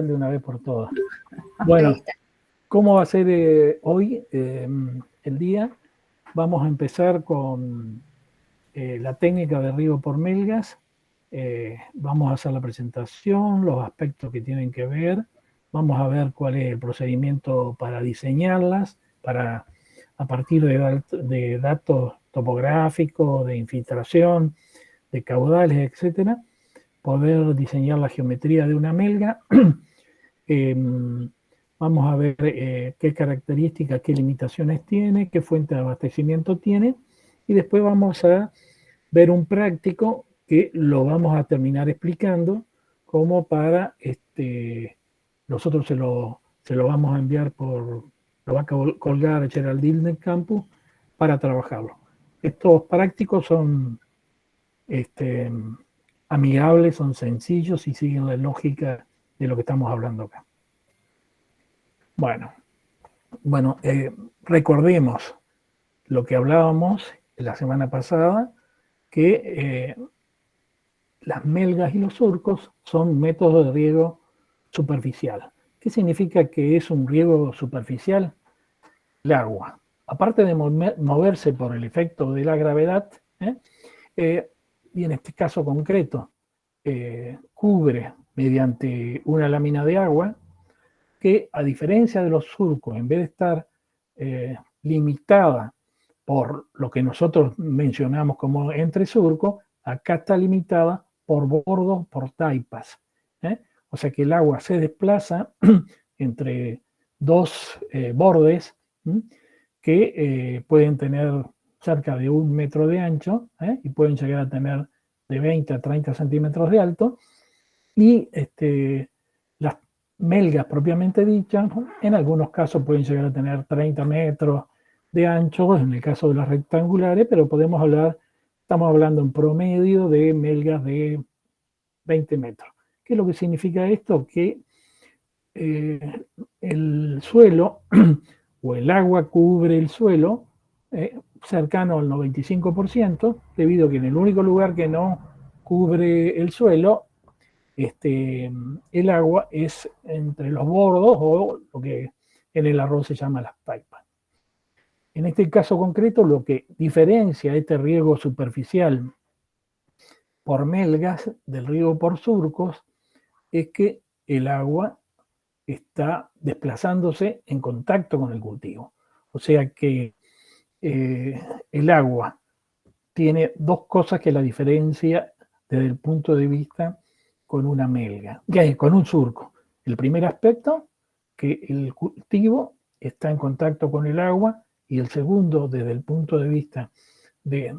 de una vez por todas. Ok, Bueno, está. ¿cómo va a ser hoy el día? Vamos a empezar con la técnica de riego por melgas. Vamos a hacer la presentación, los aspectos que tienen que ver. Vamos a ver cuál es el procedimiento para diseñarlas, para a partir de datos topográficos, de infiltración, de caudales, etcétera, poder diseñar la geometría de una melga. Vamos a ver qué características, qué limitaciones tiene, qué fuente de abastecimiento tiene, y después vamos a ver un práctico que lo vamos a terminar explicando como para, nosotros se lo vamos a enviar lo va a colgar Geraldine del Campus para trabajarlo. Estos prácticos son este, amigables, son sencillos y siguen la lógica de lo que estamos hablando acá. Bueno, recordemos lo que hablábamos la semana pasada, que las melgas y los surcos son métodos de riego superficial. ¿Qué significa que es un riego superficial? El agua, aparte de moverse por el efecto de la gravedad, y en este caso concreto, cubre mediante una lámina de agua que, a diferencia de los surcos, en vez de estar limitada por lo que nosotros mencionamos como entresurco, acá está limitada por bordos, por taipas. O sea que el agua se desplaza entre dos bordes que pueden tener cerca de 1 metro de ancho y pueden llegar a tener de 20 a 30 centímetros de alto, y las melgas propiamente dichas, en algunos casos pueden llegar a tener 30 metros de ancho, en el caso de las rectangulares, pero estamos hablando en promedio de melgas de 20 metros. ¿Qué es lo que significa esto? Que el suelo o el agua cubre el suelo cercano al 95%, debido a que en el único lugar que no cubre el suelo, el agua es entre los bordos o lo que en el arroz se llama las taipas. En este caso concreto, lo que diferencia este riego superficial por melgas del riego por surcos es que el agua está desplazándose en contacto con el cultivo. O sea que el agua tiene dos cosas que la diferencia desde el punto de vista con una melga, con un surco. El primer aspecto, que el cultivo está en contacto con el agua, y el segundo, desde el punto de vista de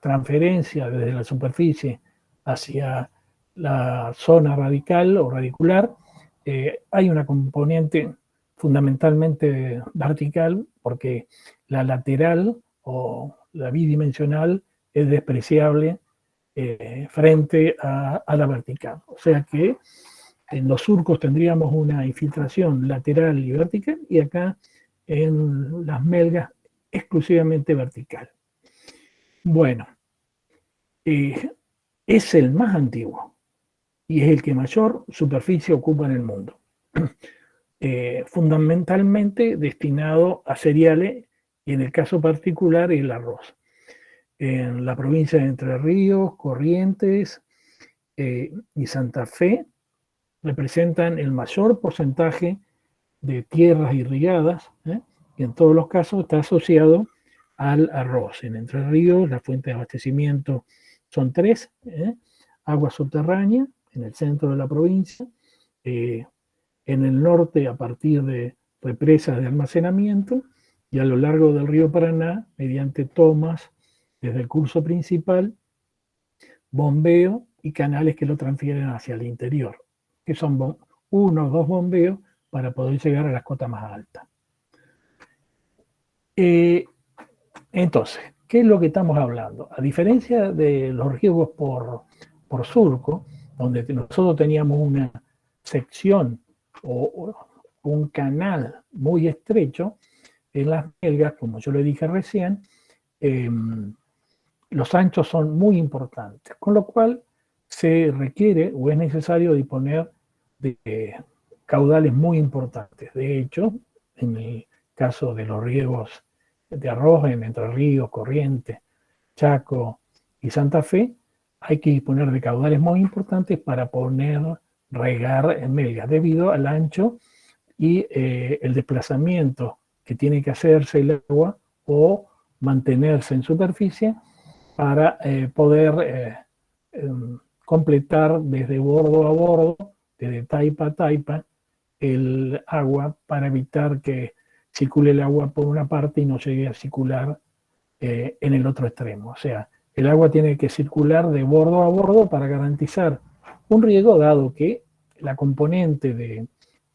transferencia desde la superficie hacia la zona radical o radicular, hay una componente fundamentalmente vertical, porque la lateral o la bidimensional es despreciable frente a la vertical. O sea que en los surcos tendríamos una infiltración lateral y vertical, y acá en las melgas exclusivamente vertical. Bueno, es el más antiguo y es el que mayor superficie ocupa en el mundo. Fundamentalmente destinado a cereales, y en el caso particular el arroz. En la provincia de Entre Ríos, Corrientes y Santa Fe representan el mayor porcentaje de tierras irrigadas, y en todos los casos está asociado al arroz. En Entre Ríos las fuentes de abastecimiento son tres: agua subterránea en el centro de la provincia, en el norte a partir de represas de almacenamiento, y a lo largo del río Paraná mediante tomas desde el curso principal, bombeo y canales que lo transfieren hacia el interior, que son uno o dos bombeos para poder llegar a las cotas más altas. Entonces, ¿qué es lo que estamos hablando? A diferencia de los riegos por surco, donde nosotros teníamos una sección o un canal muy estrecho, en las melgas, como yo le dije recién, los anchos son muy importantes, con lo cual se requiere o es necesario disponer de caudales muy importantes. De hecho, en el caso de los riegos de arroz en Entre Ríos, Corrientes, Chaco y Santa Fe, hay que disponer de caudales muy importantes para poder regar en melgas, debido al ancho y el desplazamiento que tiene que hacerse el agua o mantenerse en superficie para poder completar desde bordo a bordo, desde taipa a taipa, el agua, para evitar que circule el agua por una parte y no llegue a circular en el otro extremo. O sea, el agua tiene que circular de bordo a bordo para garantizar un riego, dado que la componente de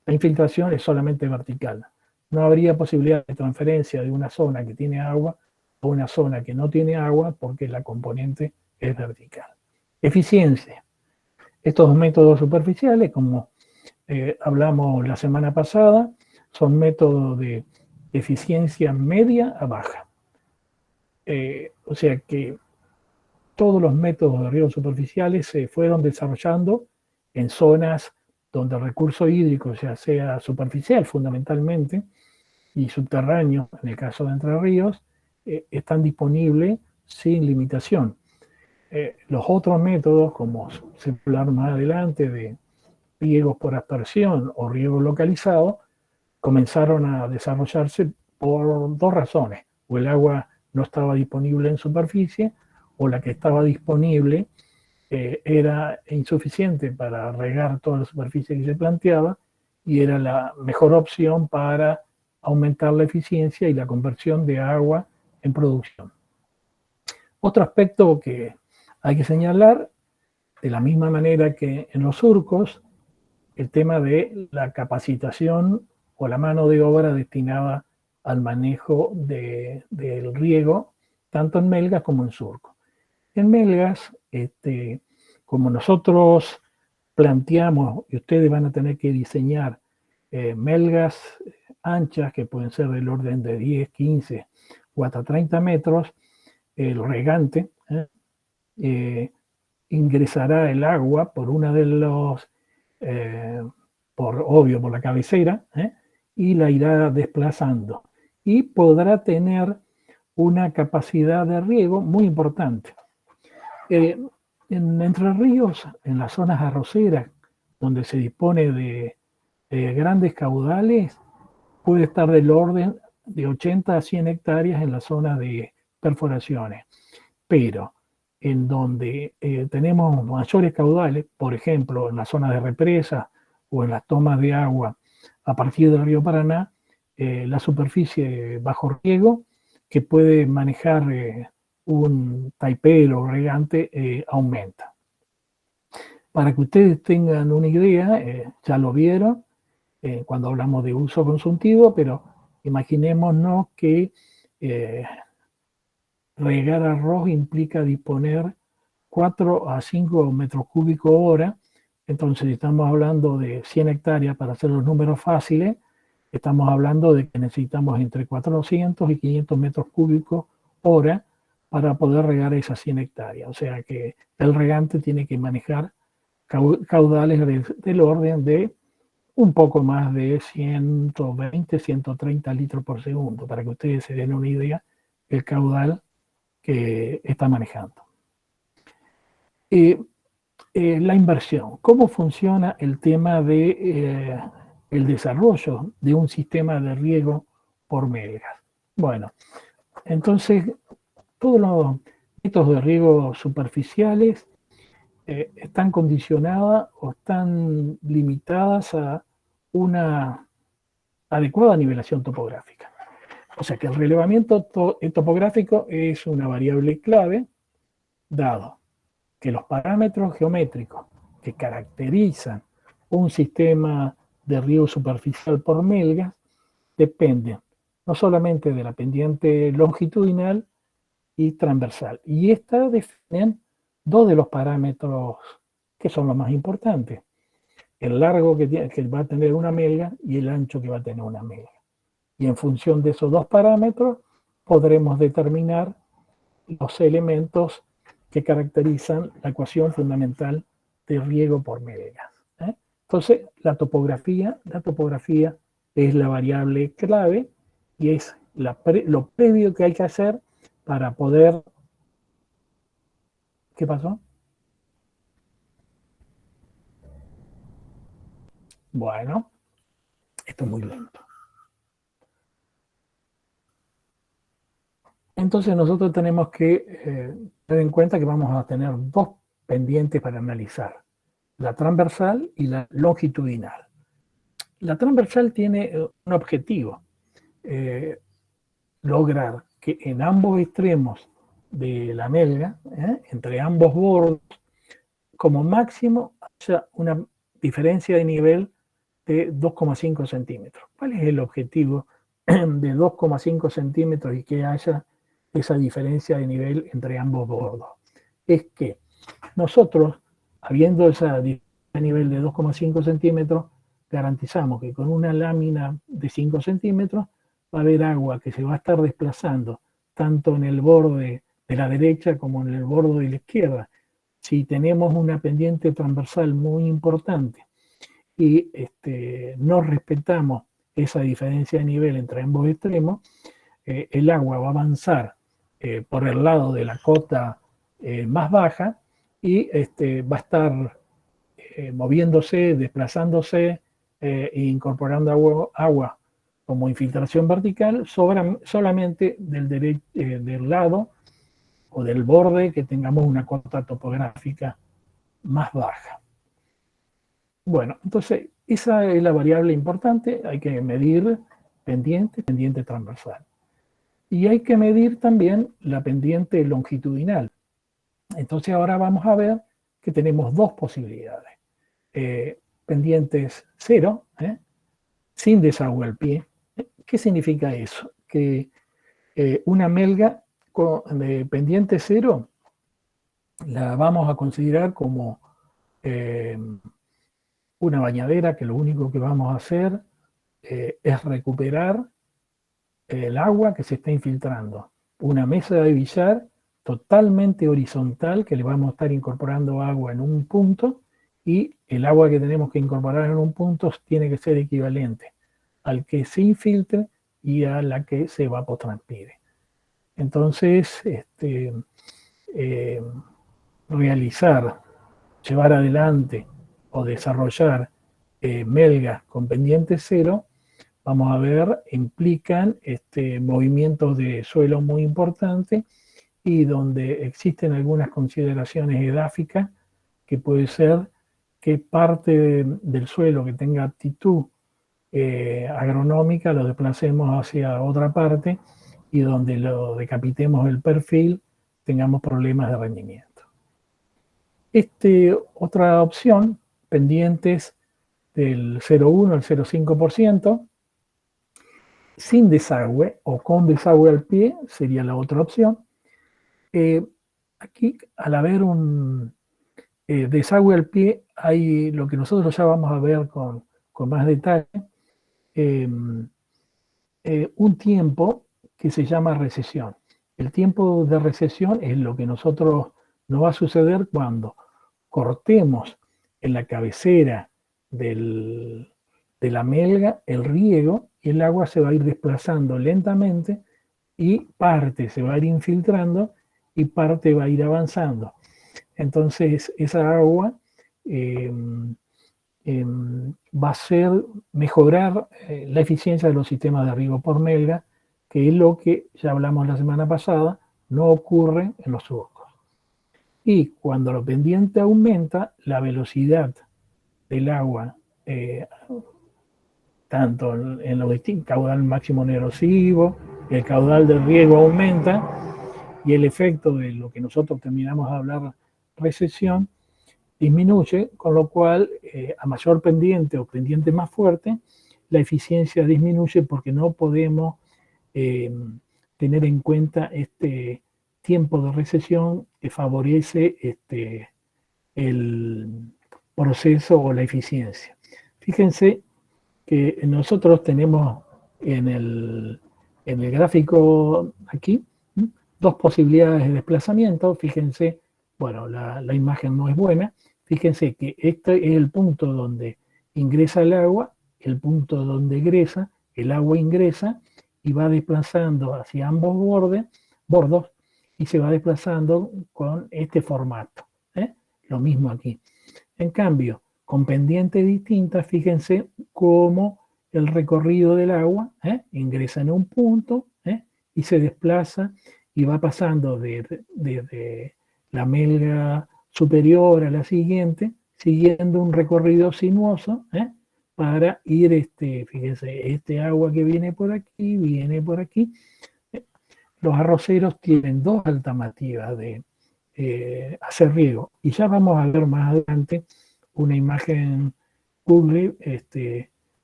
la infiltración es solamente vertical. No habría posibilidad de transferencia de una zona que tiene agua a una zona que no tiene agua, porque la componente es vertical. Eficiencia. Estos métodos superficiales, como hablamos la semana pasada, son métodos de eficiencia media a baja. O sea que todos los métodos de riego superficiales se fueron desarrollando en zonas donde el recurso hídrico, ya sea superficial fundamentalmente y subterráneo, en el caso de Entre Ríos, están disponibles sin limitación. Los otros métodos, como se hablar más adelante de riegos por aspersión o riego localizado, comenzaron a desarrollarse por dos razones: o el agua no estaba disponible en superficie, o la que estaba disponible era insuficiente para regar toda la superficie que se planteaba, y era la mejor opción para aumentar la eficiencia y la conversión de agua en producción. Otro aspecto que hay que señalar, de la misma manera que en los surcos, el tema de la capacitación o la mano de obra destinada al manejo del riego, tanto en melgas como en surco. En melgas, como nosotros planteamos, y ustedes van a tener que diseñar melgas anchas, que pueden ser del orden de 10, 15 o hasta 30 metros, el regante ingresará el agua por una de los, por la cabecera, y la irá desplazando, y podrá tener una capacidad de riego muy importante. En Entre Ríos, en las zonas arroceras, donde se dispone de grandes caudales, puede estar del orden de 80 a 100 hectáreas en la zona de perforaciones. Pero en donde tenemos mayores caudales, por ejemplo, en la zona de represa o en las tomas de agua a partir del río Paraná, la superficie bajo riego que puede manejar un taipero o regante aumenta. Para que ustedes tengan una idea, ya lo vieron cuando hablamos de uso consultivo, pero imaginémonos que regar arroz implica disponer 4 a 5 metros cúbicos hora. Entonces, si estamos hablando de 100 hectáreas, para hacer los números fáciles, estamos hablando de que necesitamos entre 400 y 500 metros cúbicos hora para poder regar esas 100 hectáreas. O sea que el regante tiene que manejar caudales del orden de un poco más de 120, 130 litros por segundo, para que ustedes se den una idea del caudal que está manejando. La inversión. ¿Cómo funciona el tema de el desarrollo de un sistema de riego por melgas? Bueno, entonces todos los métodos de riego superficiales están condicionadas o están limitadas a una adecuada nivelación topográfica. O sea que el relevamiento topográfico es una variable clave, dado que los parámetros geométricos que caracterizan un sistema de riego superficial por melgas dependen no solamente de la pendiente longitudinal y transversal, y estas definen dos de los parámetros que son los más importantes: el largo que va a tener una melga y el ancho que va a tener una melga. Y en función de esos dos parámetros podremos determinar los elementos que caracterizan la ecuación fundamental de riego por melgas. Entonces, la topografía es la variable clave y es lo previo que hay que hacer para poder... ¿Qué pasó? Bueno, esto es muy lento. Entonces nosotros tenemos que tener en cuenta que vamos a tener dos pendientes para analizar, la transversal y la longitudinal. La transversal tiene un objetivo, lograr que en ambos extremos de la melga, entre ambos bordos, como máximo haya una diferencia de nivel de 2,5 centímetros. ¿Cuál es el objetivo de 2,5 centímetros y que haya esa diferencia de nivel entre ambos bordos? Es que nosotros, habiendo esa diferencia de nivel de 2,5 centímetros, garantizamos que con una lámina de 5 centímetros va a haber agua que se va a estar desplazando tanto en el borde de la derecha como en el borde de la izquierda. Si tenemos una pendiente transversal muy importante y no respetamos esa diferencia de nivel entre ambos extremos, el agua va a avanzar por el lado de la cota más baja y va a estar moviéndose, desplazándose e incorporando agua como infiltración vertical solamente del lado o del borde que tengamos una cota topográfica más baja. Bueno, entonces esa es la variable importante, hay que medir pendiente transversal. Y hay que medir también la pendiente longitudinal. Entonces ahora vamos a ver que tenemos dos posibilidades. Pendientes cero, sin desagüe al pie. ¿Qué significa eso? Que una melga de pendiente cero la vamos a considerar como una bañadera que lo único que vamos a hacer es recuperar el agua que se está infiltrando. Una mesa de billar totalmente horizontal que le vamos a estar incorporando agua en un punto y el agua que tenemos que incorporar en un punto tiene que ser equivalente al que se infiltre y a la que se evapotranspire. Entonces, realizar, llevar adelante o desarrollar melgas con pendiente cero, vamos a ver, implican movimientos de suelo muy importantes y donde existen algunas consideraciones edáficas que puede ser que parte del suelo que tenga aptitud agronómica lo desplacemos hacia otra parte y donde lo decapitemos el perfil tengamos problemas de rendimiento. Otra opción, pendientes del 0,1 al 0,5%, sin desagüe o con desagüe al pie sería la otra opción. Aquí, al haber un desagüe al pie, hay lo que nosotros ya vamos a ver con más detalle, un tiempo que se llama recesión. El tiempo de recesión es lo que nos va a suceder cuando cortemos en la cabecera de la melga el riego y el agua se va a ir desplazando lentamente y parte se va a ir infiltrando y parte va a ir avanzando. Entonces esa agua va a ser mejorar la eficiencia de los sistemas de riego por melga, que es lo que ya hablamos la semana pasada, no ocurre en los surcos. Y cuando la pendiente aumenta, la velocidad del agua, tanto en los distintos, caudal máximo no erosivo, el caudal de riego aumenta, y el efecto de lo que nosotros terminamos de hablar, recesión, disminuye, con lo cual a mayor pendiente o pendiente más fuerte, la eficiencia disminuye porque no podemos tener en cuenta este tiempo de recesión que favorece el proceso o la eficiencia. Fíjense que nosotros tenemos en el gráfico aquí dos posibilidades de desplazamiento. Fíjense, bueno, la imagen no es buena. Fíjense que este es el punto donde ingresa el agua, el punto donde ingresa, el agua ingresa y va desplazando hacia ambos bordos y se va desplazando con este formato. Lo mismo aquí. En cambio, con pendientes distintas, fíjense cómo el recorrido del agua ingresa en un punto y se desplaza y va pasando desde la melga superior a la siguiente, siguiendo un recorrido sinuoso para ir, fíjense, este agua que viene por aquí, viene por aquí. Los arroceros tienen dos alternativas de hacer riego. Y ya vamos a ver más adelante una imagen Google,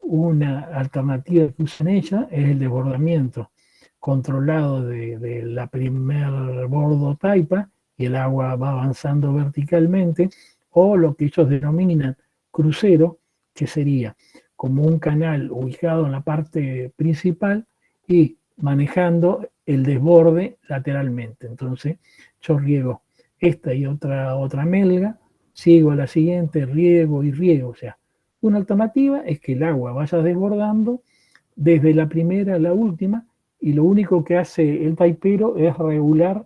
una alternativa que usan ella es el desbordamiento controlado de la primer bordo taipa y el agua va avanzando verticalmente, o lo que ellos denominan crucero, que sería como un canal ubicado en la parte principal y manejando el desborde lateralmente. Entonces yo riego esta y otra melga, sigo a la siguiente, riego y riego. O sea, una alternativa es que el agua vaya desbordando desde la primera a la última y lo único que hace el taipero es regular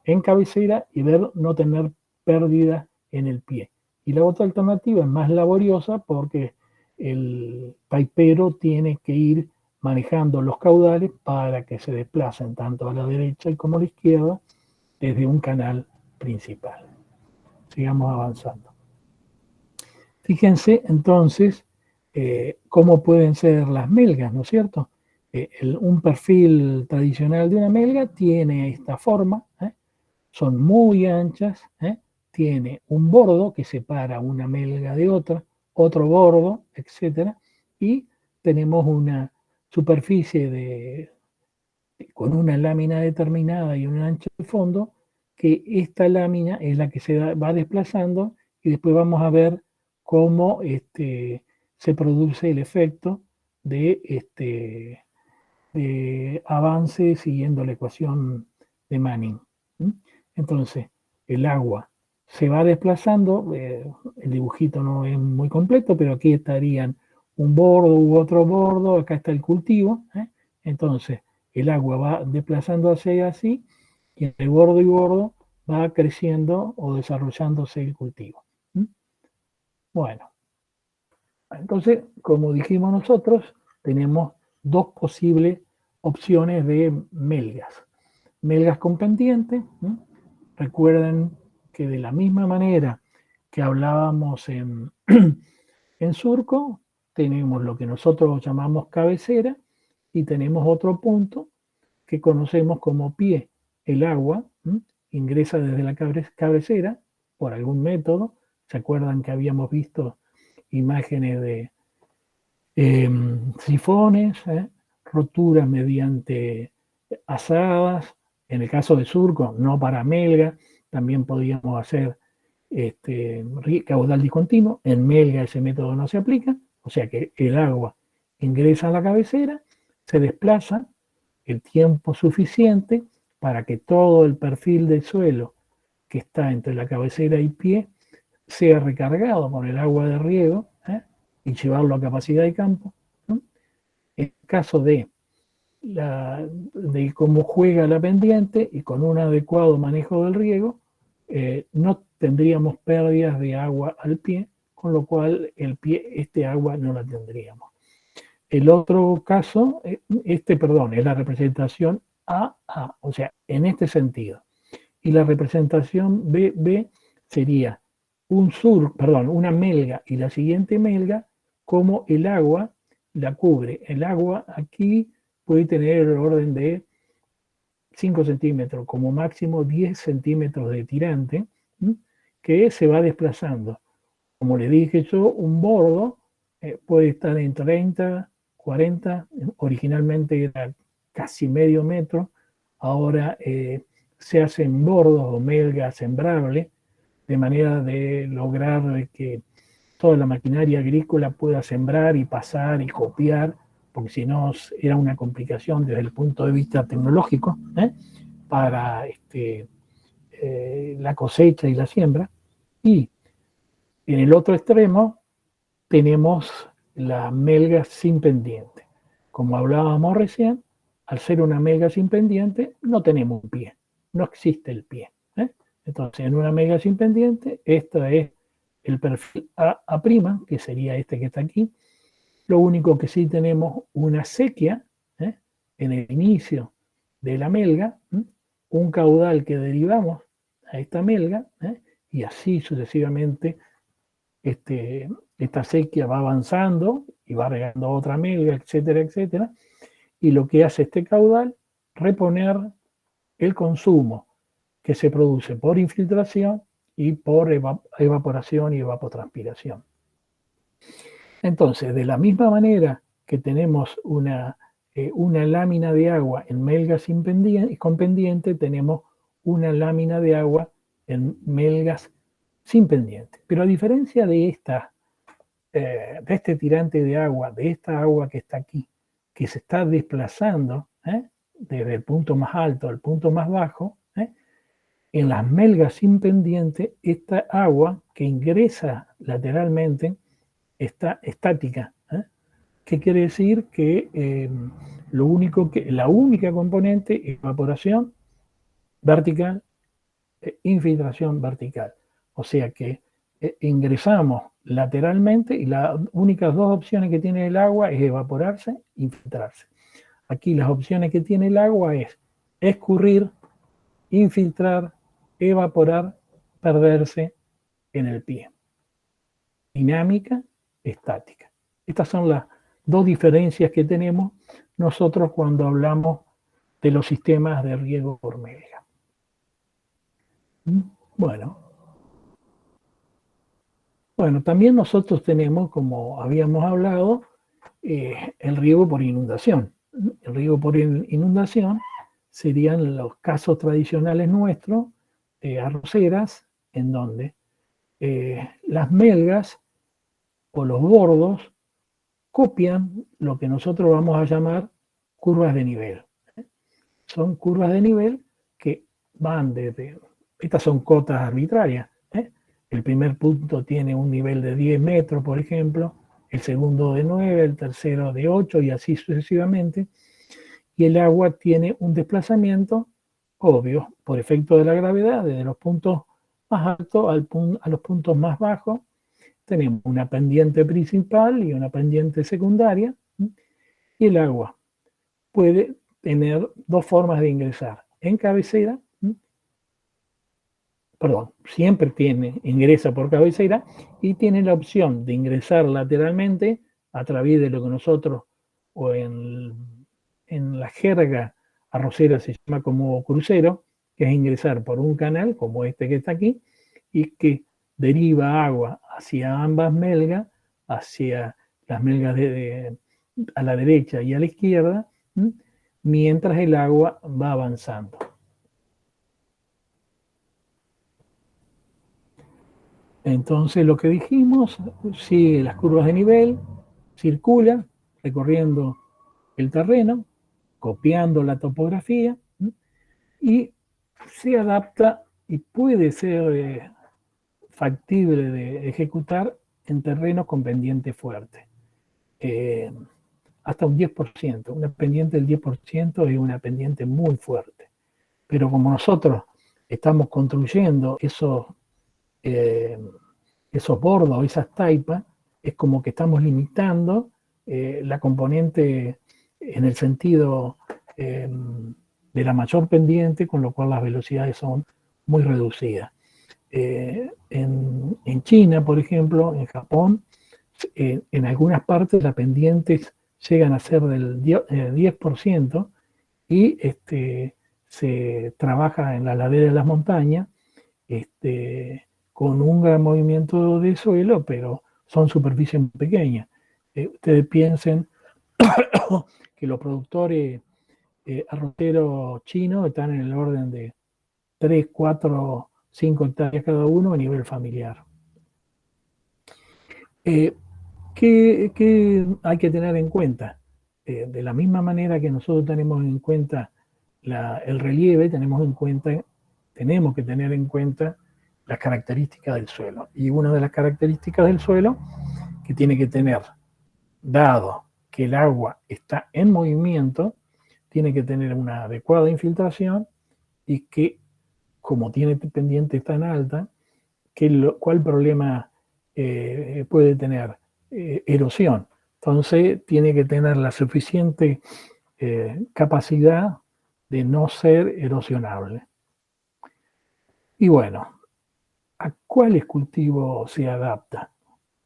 en cabecera y ver no tener pérdida en el pie. Y la otra alternativa es más laboriosa porque el taipero tiene que ir manejando los caudales para que se desplacen tanto a la derecha como a la izquierda desde un canal principal. Sigamos avanzando. Fíjense entonces cómo pueden ser las melgas, ¿no es cierto? Un perfil tradicional de una melga tiene esta forma, son muy anchas, tiene un bordo que separa una melga de otra, otro bordo, etc. Y tenemos una superficie con una lámina determinada y un ancho de fondo, que esta lámina es la que se va desplazando y después vamos a ver cómo se produce el efecto de avance siguiendo la ecuación de Manning. Entonces, el agua se va desplazando, el dibujito no es muy completo, pero aquí estarían un bordo u otro bordo, acá está el cultivo, entonces el agua va desplazándose así, y entre bordo y bordo va creciendo o desarrollándose el cultivo. Bueno, entonces, como dijimos nosotros, tenemos dos posibles opciones de melgas. Melgas con pendiente. Recuerden que de la misma manera que hablábamos en surco, tenemos lo que nosotros llamamos cabecera y tenemos otro punto que conocemos como pie. El agua ingresa desde la cabecera por algún método. ¿Se acuerdan que habíamos visto imágenes de sifones, roturas mediante asadas? En el caso de surco, no para melga, también podíamos hacer caudal discontinuo. En melga ese método no se aplica, o sea que el agua ingresa a la cabecera, se desplaza el tiempo suficiente para que todo el perfil del suelo que está entre la cabecera y pie sea recargado con el agua de riego y llevarlo a capacidad de campo. En el caso de cómo juega la pendiente y con un adecuado manejo del riego, no tendríamos pérdidas de agua al pie, con lo cual el pie, este agua no la tendríamos. El otro caso, es la representación AA, o sea, en este sentido. Y la representación BB sería una melga y la siguiente melga, como el agua la cubre. El agua aquí puede tener el orden de 5 centímetros, como máximo 10 centímetros de tirante, que se va desplazando. Como le dije yo, un bordo puede estar en 30, 40, originalmente era casi medio metro, ahora se hacen bordos o melgas sembrables, de manera de lograr que toda la maquinaria agrícola pueda sembrar y pasar y copiar, porque si no era una complicación desde el punto de vista tecnológico para la cosecha y la siembra. Y en el otro extremo tenemos la melga sin pendiente. Como hablábamos recién, al ser una melga sin pendiente, no tenemos un pie, no existe el pie. Entonces, en una melga sin pendiente, esta es el perfil A', que sería este que está aquí. Lo único que sí tenemos una sequía en el inicio de la melga, un caudal que derivamos a esta melga, y así sucesivamente esta sequía va avanzando y va regando otra melga, etcétera, etcétera. Y lo que hace este caudal, reponer el consumo que se produce por infiltración y por evaporación y evapotranspiración. Entonces, de la misma manera que tenemos una lámina de agua en melgas con pendiente, tenemos una lámina de agua en melgas sin pendiente. Pero a diferencia de este tirante de agua, de esta agua que está aquí, que se está desplazando desde el punto más alto al punto más bajo, en las melgas sin pendiente, esta agua que ingresa lateralmente está estática. ¿Qué quiere decir? Que la única componente es evaporación vertical, infiltración vertical. O sea que ingresamos lateralmente y las únicas dos opciones que tiene el agua es evaporarse e infiltrarse. Aquí las opciones que tiene el agua es escurrir, infiltrar, evaporar, perderse en el pie. Dinámica, estática. Estas son las dos diferencias que tenemos nosotros cuando hablamos de los sistemas de riego por melga. Bueno, también nosotros tenemos, como habíamos hablado, el riego por inundación. El riego por inundación serían los casos tradicionales nuestros, arroceras, en donde las melgas o los bordos copian lo que nosotros vamos a llamar curvas de nivel. Son curvas de nivel que van estas son cotas arbitrarias. El primer punto tiene un nivel de 10 metros, por ejemplo, el segundo de 9, el tercero de 8 y así sucesivamente. Y el agua tiene un desplazamiento obvio por efecto de la gravedad desde los puntos más altos a los puntos más bajos. Tenemos una pendiente principal y una pendiente secundaria, y el agua puede tener dos formas de ingresar: en cabecera, siempre ingresa por cabecera, y tiene la opción de ingresar lateralmente a través de lo que nosotros, o en la jerga arrocera se llama como crucero, que es ingresar por un canal como este que está aquí, y que deriva agua hacia ambas melgas, hacia las melgas a la derecha y a la izquierda, mientras el agua va avanzando. Entonces lo que dijimos, sigue las curvas de nivel, circula recorriendo el terreno, copiando la topografía, y se adapta y puede ser factible de ejecutar en terrenos con pendiente fuerte. Hasta un 10%. Una pendiente del 10% es una pendiente muy fuerte. Pero como nosotros estamos construyendo esos bordos, esas taipas, es como que estamos limitando la componente en el sentido de la mayor pendiente, con lo cual las velocidades son muy reducidas. En China, por ejemplo, en Japón, en algunas partes las pendientes llegan a ser del 10%, y se trabaja en la ladera de las montañas con un gran movimiento de suelo, pero son superficies muy pequeñas. Ustedes piensen que los productores arroceros chinos están en el orden de 3, 4, 5 hectáreas cada uno a nivel familiar. ¿Qué hay que tener en cuenta? De la misma manera que nosotros tenemos en cuenta el relieve, tenemos que tener en cuenta las características del suelo. Y una de las características del suelo que tiene que tener, dado que el agua está en movimiento, tiene que tener una adecuada infiltración y que, como tiene pendiente tan alta, ¿cuál problema puede tener? Erosión. Entonces tiene que tener la suficiente capacidad de no ser erosionable. Y bueno, ¿a cuáles cultivos se adapta?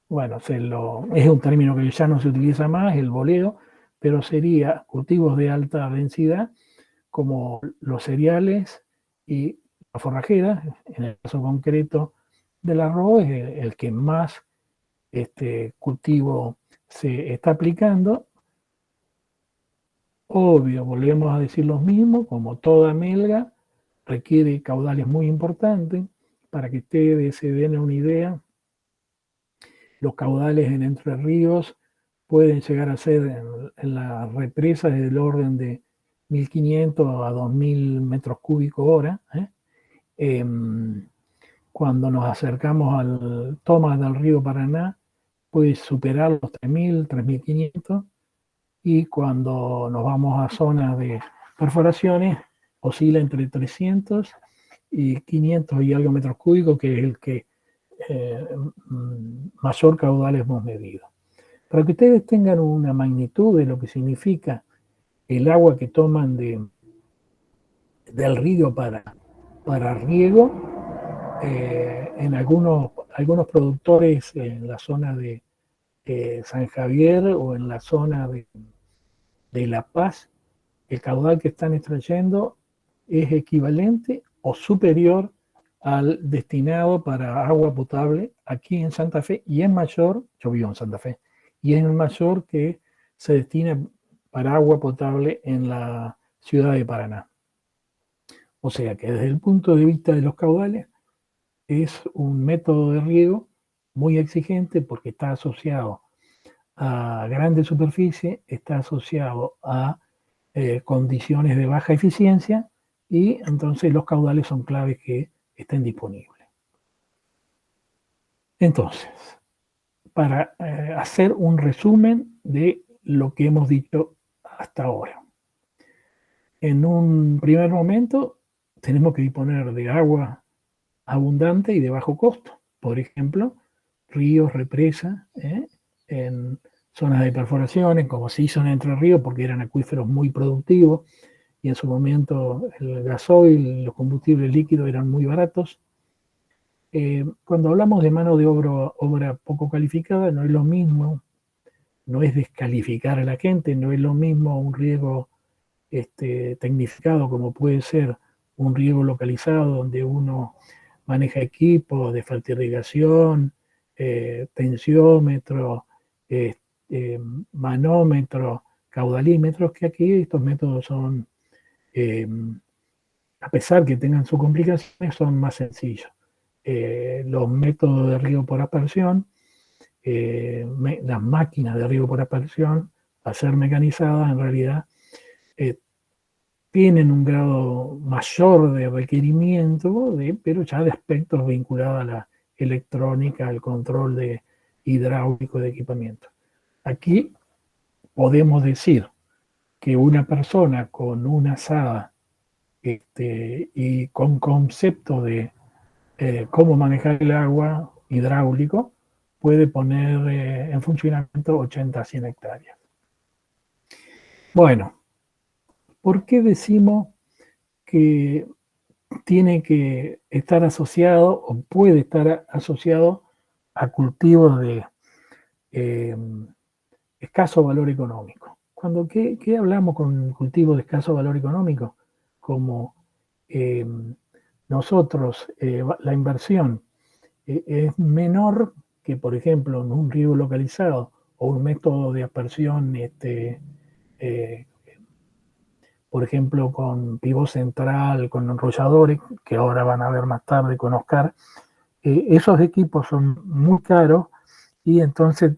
Bueno, es un término que ya no se utiliza más, el boleo, pero sería cultivos de alta densidad como los cereales y la forrajera. En el caso concreto del arroz es el que más cultivo se está aplicando. Obvio, volvemos a decir lo mismo, como toda melga, requiere caudales muy importantes. Para que ustedes se den una idea, los caudales en Entre Ríos pueden llegar a ser en las represas del orden de 1.500 a 2.000 metros cúbicos hora. Cuando nos acercamos al toma del río Paraná, puede superar los 3.000, 3.500, y cuando nos vamos a zonas de perforaciones, oscila entre 300 y 500 y algo metros cúbicos, que es el que mayor caudal hemos medido. Para que ustedes tengan una magnitud de lo que significa el agua que toman del río para riego, en algunos productores en la zona de San Javier o en la zona de La Paz, el caudal que están extrayendo es equivalente o superior al destinado para agua potable aquí en Santa Fe, y es mayor, yo vivo en Santa Fe, y es el mayor que se destina para agua potable en la ciudad de Paraná. O sea que desde el punto de vista de los caudales es un método de riego muy exigente porque está asociado a grande superficie, está asociado a condiciones de baja eficiencia, y entonces los caudales son claves que estén disponibles. Entonces, para hacer un resumen de lo que hemos dicho hasta ahora. En un primer momento, tenemos que disponer de agua abundante y de bajo costo. Por ejemplo, ríos, represas, en zonas de perforaciones, como se hizo en Entre Ríos, porque eran acuíferos muy productivos, y en su momento el gasoil, los combustibles líquidos eran muy baratos. Cuando hablamos de mano de obra poco calificada, no es lo mismo, no es descalificar a la gente, no es lo mismo un riego tecnificado como puede ser un riego localizado donde uno maneja equipos de fertirrigación, tensiómetro, manómetro, caudalímetros, que aquí estos métodos son, a pesar que tengan sus complicaciones, son más sencillos. Los métodos de riego por aspersión, las máquinas de riego por aspersión, al ser mecanizadas, en realidad tienen un grado mayor de requerimiento, pero ya de aspectos vinculados a la electrónica, al control de hidráulico de equipamiento. Aquí podemos decir que una persona con una SADA y con concepto de cómo manejar el agua hidráulico puede poner en funcionamiento 80 a 100 hectáreas. Bueno, ¿por qué decimos que tiene que estar asociado o puede estar asociado a cultivos de escaso valor económico? ¿Qué hablamos con cultivos de escaso valor económico? Como nosotros, la inversión es menor que, por ejemplo, en un riego localizado o un método de aspersión, por ejemplo, con pivot central, con enrolladores, que ahora van a ver más tarde con Oscar. Esos equipos son muy caros y entonces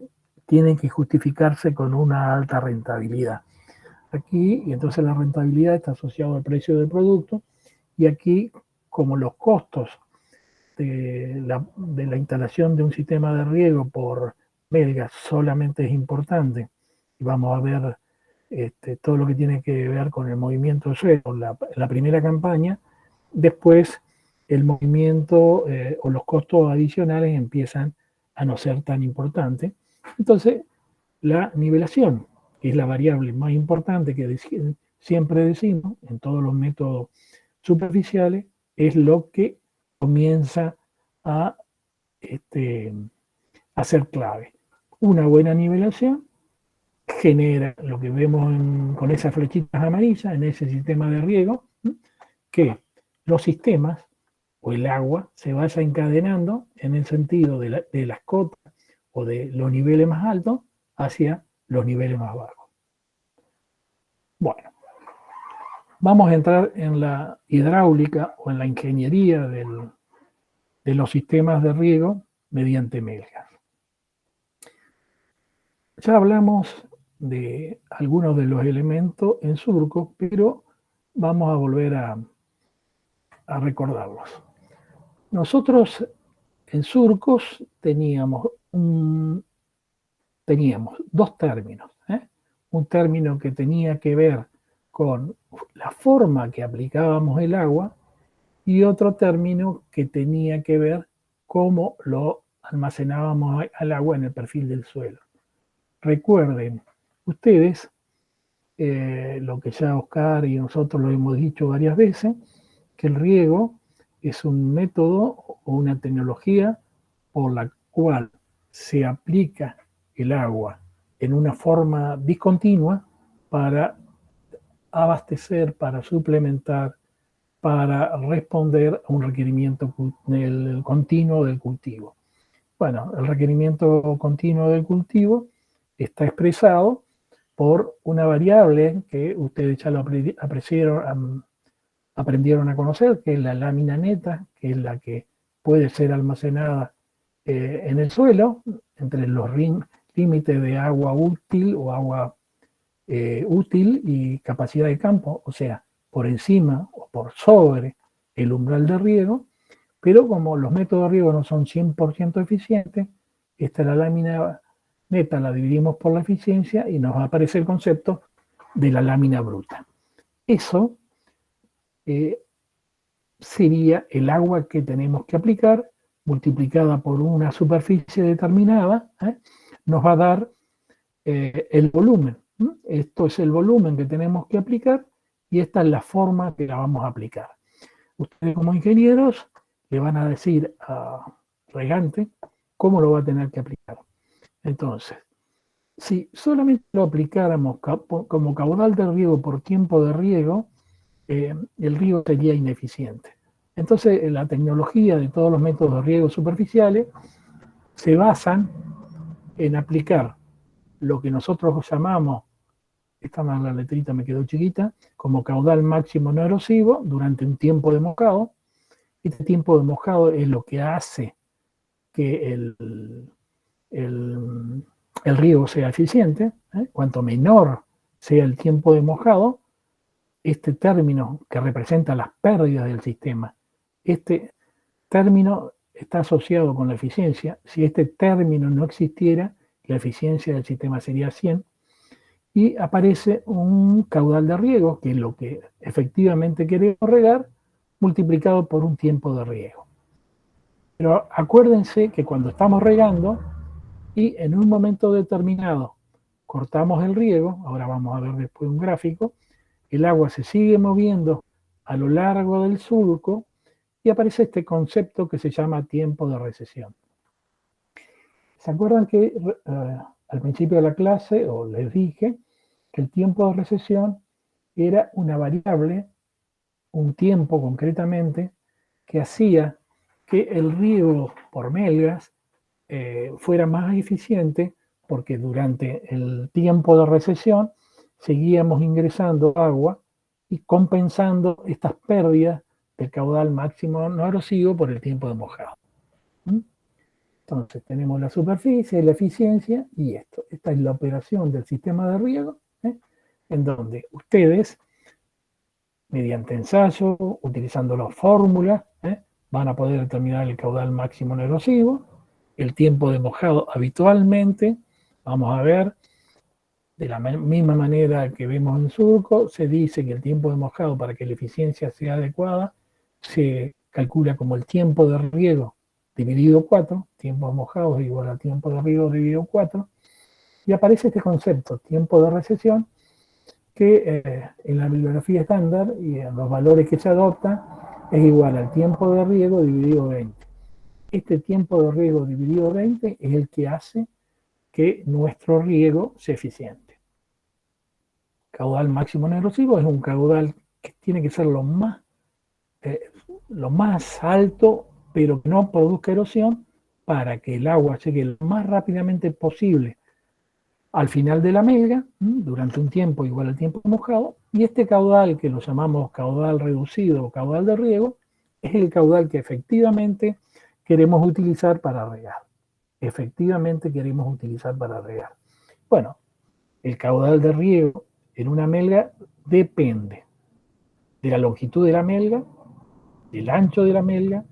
tienen que justificarse con una alta rentabilidad. Aquí, y entonces la rentabilidad está asociada al precio del producto, y aquí, como los costos de la instalación de un sistema de riego por Melgas solamente es importante, y vamos a ver todo lo que tiene que ver con el movimiento del suelo, la primera campaña. Después el movimiento o los costos adicionales empiezan a no ser tan importantes. Entonces, la nivelación, que es la variable más importante que siempre decimos en todos los métodos superficiales, es lo que comienza a, a ser clave. Una buena nivelación genera lo que vemos con esas flechitas amarillas en ese sistema de riego, que los sistemas o el agua se vaya encadenando en el sentido de las cotas o de los niveles más altos hacia los niveles más bajos. Bueno, vamos a entrar en la hidráulica o en la ingeniería de los sistemas de riego mediante melgas. Ya hablamos de algunos de los elementos en surcos, pero vamos a volver a recordarlos. Nosotros en surcos teníamos dos términos. Un término que tenía que ver con la forma que aplicábamos el agua y otro término que tenía que ver cómo lo almacenábamos al agua en el perfil del suelo. Recuerden ustedes lo que ya Oscar y nosotros lo hemos dicho varias veces, que el riego es un método o una tecnología por la cual se aplica el agua en una forma discontinua para abastecer, para suplementar, para responder a un requerimiento continuo del cultivo. Bueno, el requerimiento continuo del cultivo está expresado por una variable que ustedes ya lo aprendieron a conocer, que es la lámina neta, que es la que puede ser almacenada en el suelo, entre los límites de agua útil o agua útil y capacidad de campo, o sea, por encima o por sobre el umbral de riego, pero como los métodos de riego no son 100% eficientes, esta es la lámina neta, la dividimos por la eficiencia y nos aparece el concepto de la lámina bruta. Eso sería el agua que tenemos que aplicar multiplicada por una superficie determinada, nos va a dar el volumen. Esto es el volumen que tenemos que aplicar y esta es la forma que la vamos a aplicar. Ustedes como ingenieros le van a decir a regante cómo lo va a tener que aplicar. Entonces, si solamente lo aplicáramos como caudal de riego por tiempo de riego, el riego sería ineficiente. Entonces, la tecnología de todos los métodos de riego superficiales se basan en aplicar lo que nosotros llamamos, esta la letrita me quedó chiquita, como caudal máximo no erosivo durante un tiempo de mojado. Este tiempo de mojado es lo que hace que el riego sea eficiente. Cuanto menor sea el tiempo de mojado, este término que representa las pérdidas del sistema, este término está asociado con la eficiencia. Si este término no existiera, la eficiencia del sistema sería 100, y aparece un caudal de riego, que es lo que efectivamente queremos regar, multiplicado por un tiempo de riego. Pero acuérdense que cuando estamos regando y en un momento determinado cortamos el riego, ahora vamos a ver después un gráfico, el agua se sigue moviendo a lo largo del surco y aparece este concepto que se llama tiempo de recesión. ¿Se acuerdan que al principio de la clase, o les dije, que el tiempo de recesión era una variable, un tiempo concretamente, que hacía que el riego por melgas fuera más eficiente porque durante el tiempo de recesión seguíamos ingresando agua y compensando estas pérdidas del caudal máximo no erosivo por el tiempo de mojado. Entonces tenemos la superficie, la eficiencia y esto. Esta es la operación del sistema de riego, en donde ustedes, mediante ensayo, utilizando las fórmulas, van a poder determinar el caudal máximo no erosivo el tiempo de mojado habitualmente, vamos a ver, de la misma manera que vemos en surco, se dice que el tiempo de mojado para que la eficiencia sea adecuada se calcula como el tiempo de riego dividido 4, tiempo de mojado es igual a tiempo de riego dividido 4, y aparece este concepto, tiempo de recesión, que en la bibliografía estándar y en los valores que se adoptan es igual al tiempo de riego dividido 20. Este tiempo de riego dividido 20 es el que hace que nuestro riego sea eficiente. Caudal máximo no erosivo es un caudal que tiene que ser lo más alto, pero que no produzca erosión, para que el agua llegue lo más rápidamente posible al final de la melga, durante un tiempo igual al tiempo mojado, y este caudal, que lo llamamos caudal reducido o caudal de riego, es el caudal que efectivamente queremos utilizar para regar. Efectivamente queremos utilizar para regar. Bueno, el caudal de riego en una melga depende de la longitud de la melga, del ancho de la melga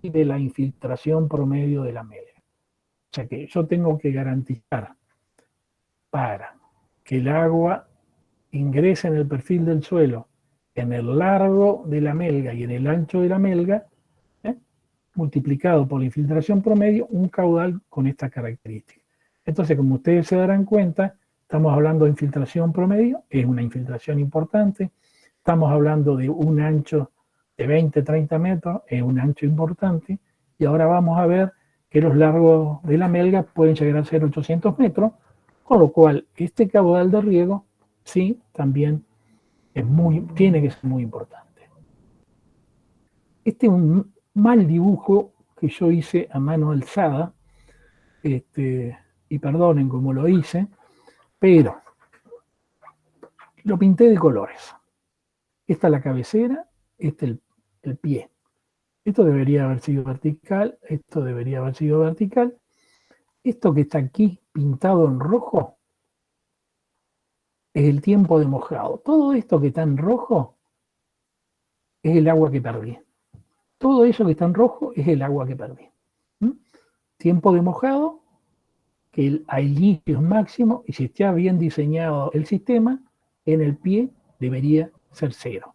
y de la infiltración promedio de la melga. O sea que yo tengo que garantizar para que el agua ingrese en el perfil del suelo, en el largo de la melga y en el ancho de la melga, multiplicado por la infiltración promedio, un caudal con esta característica. Entonces, como ustedes se darán cuenta, estamos hablando de infiltración promedio, es una infiltración importante, estamos hablando de un ancho de 20-30 metros, es un ancho importante, y ahora vamos a ver que los largos de la melga pueden llegar a ser 800 metros, con lo cual este caudal de riego sí también tiene que ser muy importante. Este es un mal dibujo que yo hice a mano alzada, y perdonen cómo lo hice, pero lo pinté de colores. Esta es la cabecera, este es el pie. Esto debería haber sido vertical, esto debería haber sido vertical. Esto que está aquí pintado en rojo es el tiempo de mojado. Todo esto que está en rojo es el agua que perdí. Todo eso que está en rojo es el agua que perdí. Tiempo de mojado, que hay inicio máximo, y si está bien diseñado el sistema, en el pie debería ser 0.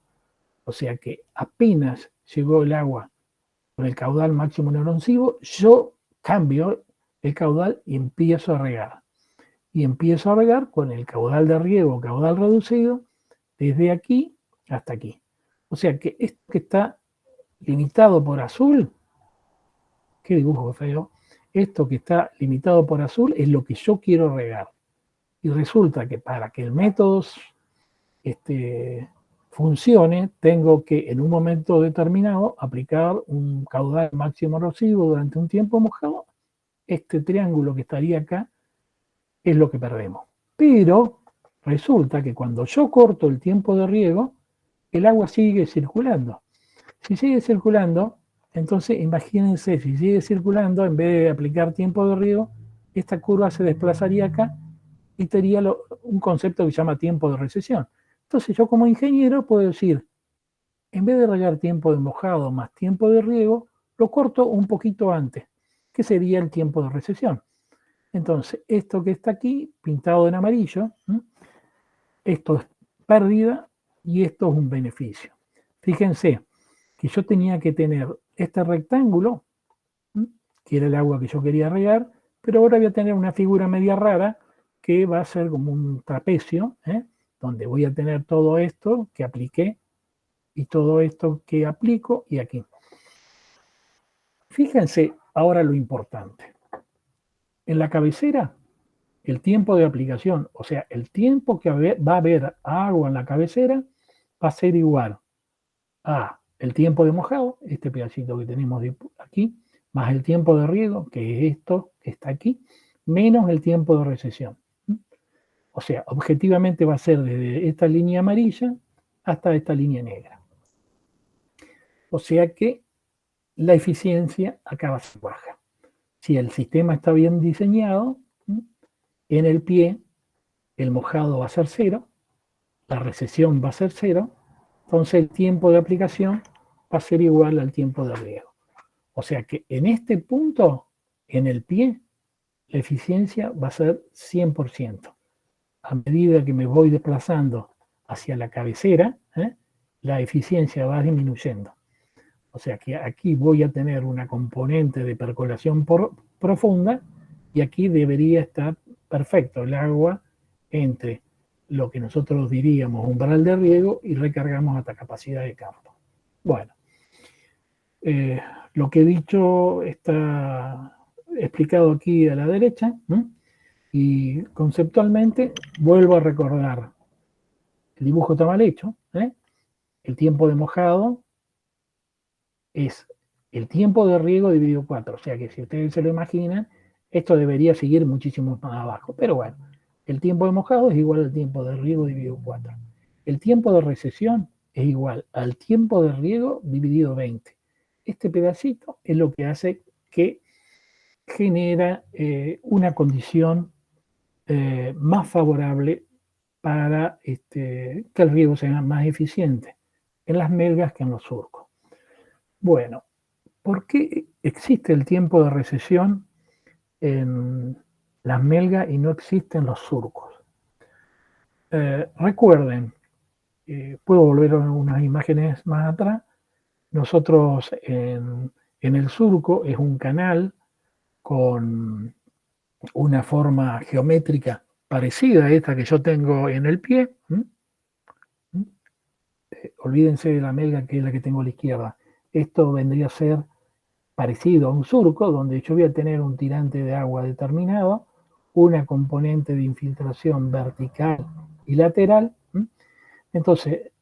O sea que apenas llegó el agua con el caudal máximo no erosivo, yo cambio el caudal y empiezo a regar. Y empiezo a regar con el caudal de riego, caudal reducido, desde aquí hasta aquí. O sea que esto que está limitado por azul, qué dibujo feo, esto que está limitado por azul es lo que yo quiero regar. Y resulta que para que el método funcione, tengo que en un momento determinado aplicar un caudal máximo erosivo durante un tiempo mojado. Este triángulo que estaría acá es lo que perdemos. Pero resulta que cuando yo corto el tiempo de riego, el agua sigue circulando. Si sigue circulando, entonces imagínense, si sigue circulando, en vez de aplicar tiempo de riego, esta curva se desplazaría acá y tendría un concepto que se llama tiempo de recesión. Entonces yo como ingeniero puedo decir, en vez de regar tiempo de mojado más tiempo de riego, lo corto un poquito antes, que sería el tiempo de recesión. Entonces, esto que está aquí, pintado en amarillo, esto es pérdida y esto es un beneficio. Fíjense que yo tenía que tener este rectángulo, que era el agua que yo quería regar, pero ahora voy a tener una figura media rara que va a ser como un trapecio, donde voy a tener todo esto que apliqué y todo esto que aplico y aquí. Fíjense ahora lo importante. En la cabecera, el tiempo de aplicación, o sea, el tiempo que va a haber agua en la cabecera, va a ser igual a el tiempo de mojado, este pedacito que tenemos aquí, más el tiempo de riego, que es esto que está aquí, menos el tiempo de recesión. O sea, objetivamente va a ser desde esta línea amarilla hasta esta línea negra. O sea que la eficiencia acá va a ser baja. Si el sistema está bien diseñado, en el pie el mojado va a ser 0, la recesión va a ser 0, entonces el tiempo de aplicación va a ser igual al tiempo de riego. O sea que en este punto En el pie, la eficiencia va a ser 100%. A medida que me voy desplazando hacia la cabecera, la eficiencia va disminuyendo. O sea que aquí voy a tener una componente de percolación profunda y aquí debería estar perfecto el agua entre lo que nosotros diríamos umbral de riego y recargamos hasta capacidad de campo. Bueno, lo que he dicho está explicado aquí a la derecha, ¿no? Y conceptualmente vuelvo a recordar, el dibujo está mal hecho, el tiempo de mojado es el tiempo de riego dividido 4, o sea que si ustedes se lo imaginan, esto debería seguir muchísimo más abajo, pero bueno, el tiempo de mojado es igual al tiempo de riego dividido 4. El tiempo de recesión es igual al tiempo de riego dividido 20. Este pedacito es lo que hace que genera una condición más favorable para que el riego sea más eficiente en las melgas que en los surcos. Bueno, ¿por qué existe el tiempo de recesión en las melgas y no existe en los surcos? Recuerden, puedo volver a unas imágenes más atrás. Nosotros en el surco es un canal con una forma geométrica parecida a esta que yo tengo en el pie. Olvídense de la melga que es la que tengo a la izquierda. Esto vendría a ser parecido a un surco, donde yo voy a tener un tirante de agua determinado, una componente de infiltración vertical y lateral. Entonces,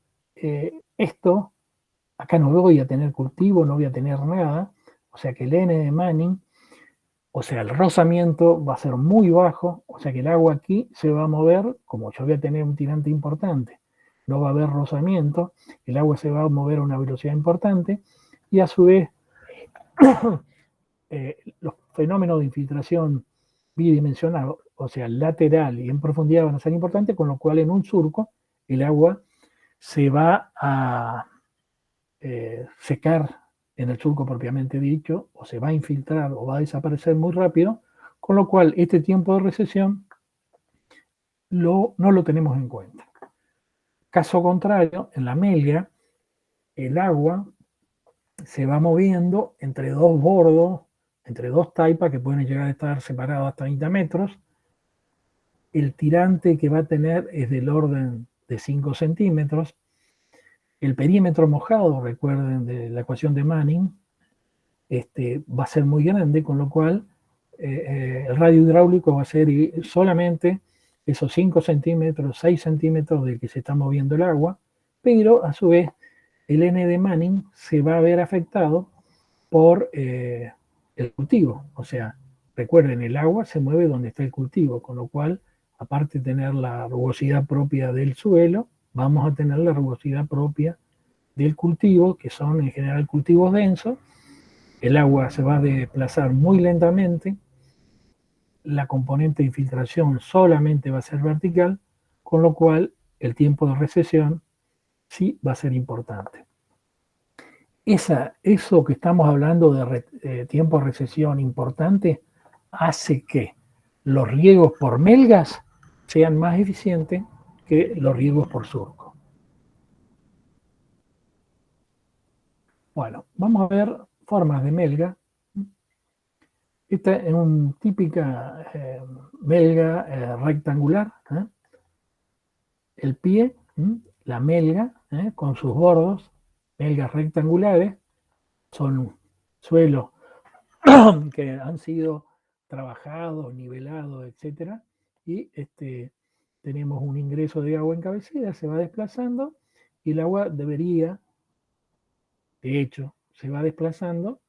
esto, acá no voy a tener cultivo, no voy a tener nada, o sea que el N de Manning, o sea, el rozamiento va a ser muy bajo, o sea que el agua aquí se va a mover, como yo voy a tener un tirante importante, no va a haber rozamiento, el agua se va a mover a una velocidad importante, y a su vez los fenómenos de infiltración bidimensional, o sea, lateral y en profundidad van a ser importantes, con lo cual en un surco el agua se va a secar en el surco propiamente dicho, o se va a infiltrar o va a desaparecer muy rápido, con lo cual este tiempo de recesión no lo tenemos en cuenta. Caso contrario, en la melga, el agua se va moviendo entre dos bordos, entre dos taipas que pueden llegar a estar separados hasta 30 metros. El tirante que va a tener es del orden de 5 centímetros. El perímetro mojado, recuerden de la ecuación de Manning, va a ser muy grande, con lo cual el radio hidráulico va a ser solamente esos 5 centímetros, 6 centímetros del que se está moviendo el agua, pero a su vez el N de Manning se va a ver afectado por el cultivo. O sea, recuerden, el agua se mueve donde está el cultivo, con lo cual, aparte de tener la rugosidad propia del suelo, vamos a tener la rugosidad propia del cultivo, que son en general cultivos densos. El agua se va a desplazar muy lentamente, la componente de infiltración solamente va a ser vertical, con lo cual el tiempo de recesión sí va a ser importante. Eso que estamos hablando de tiempo de recesión importante hace que los riegos por melgas sean más eficientes que los riegos por surco. Bueno, vamos a ver formas de melga. Esta es una típica melga rectangular. El pie, la melga, con sus bordos, melgas rectangulares, son suelos que han sido trabajados, nivelados, etcétera, y tenemos un ingreso de agua en cabecera, se va desplazando y el agua debería, de hecho, se va desplazando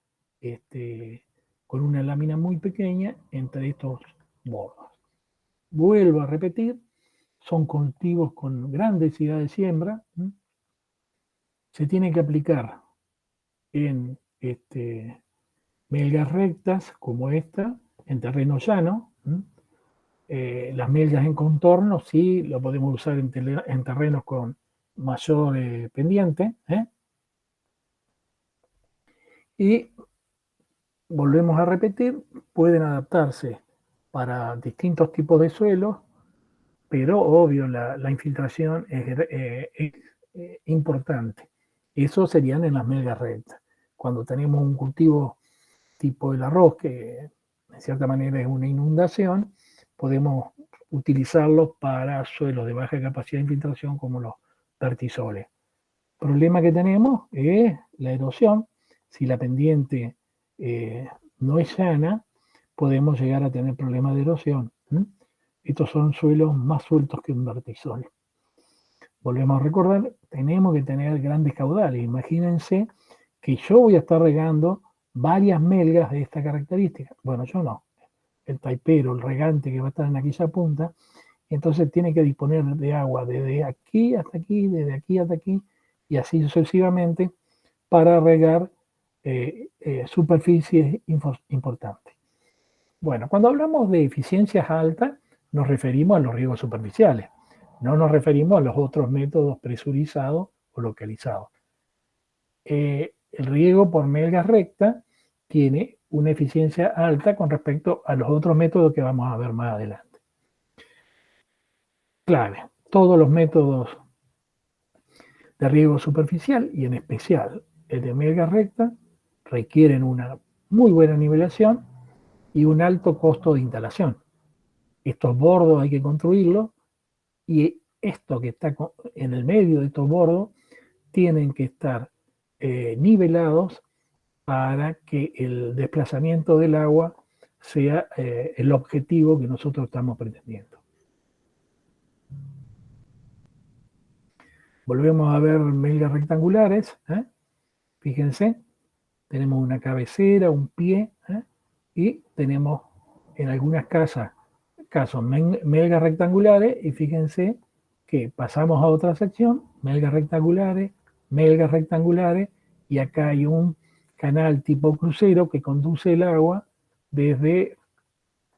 con una lámina muy pequeña entre estos bordos. Vuelvo a repetir, son cultivos con gran densidad de siembra, se tiene que aplicar en melgas rectas como esta, en terreno llano. Las melgas en contorno sí lo podemos usar en terrenos con mayor pendiente. Y volvemos a repetir, pueden adaptarse para distintos tipos de suelos, pero obvio la infiltración es importante. Eso serían en las melgas rectas. Cuando tenemos un cultivo tipo el arroz, que en cierta manera es una inundación, podemos utilizarlos para suelos de baja capacidad de infiltración como los vertisoles. El problema que tenemos es la erosión. Si la pendiente no es llana, podemos llegar a tener problemas de erosión. Estos son suelos más sueltos que un vertisol. Volvemos a recordar, tenemos que tener grandes caudales. Imagínense que yo voy a estar regando varias melgas de esta característica. Bueno, yo no. El taipero, el regante que va a estar en aquella punta, entonces tiene que disponer de agua desde aquí hasta aquí, desde aquí hasta aquí, y así sucesivamente para regar superficies importantes. Bueno, cuando hablamos de eficiencias altas, nos referimos a los riegos superficiales. No nos referimos a los otros métodos presurizados o localizados. El riego por melgas recta tiene una eficiencia alta con respecto a los otros métodos que vamos a ver más adelante. Clave, todos los métodos de riego superficial y en especial el de melgas recta requieren una muy buena nivelación y un alto costo de instalación. Estos bordos hay que construirlos y esto que está en el medio de estos bordos tienen que estar nivelados para que el desplazamiento del agua sea el objetivo que nosotros estamos pretendiendo. Volvemos a ver melgas rectangulares. Fíjense, tenemos una cabecera, un pie, y tenemos en algunas casos melgas rectangulares, y fíjense que pasamos a otra sección, melgas rectangulares, y acá hay un canal tipo crucero que conduce el agua desde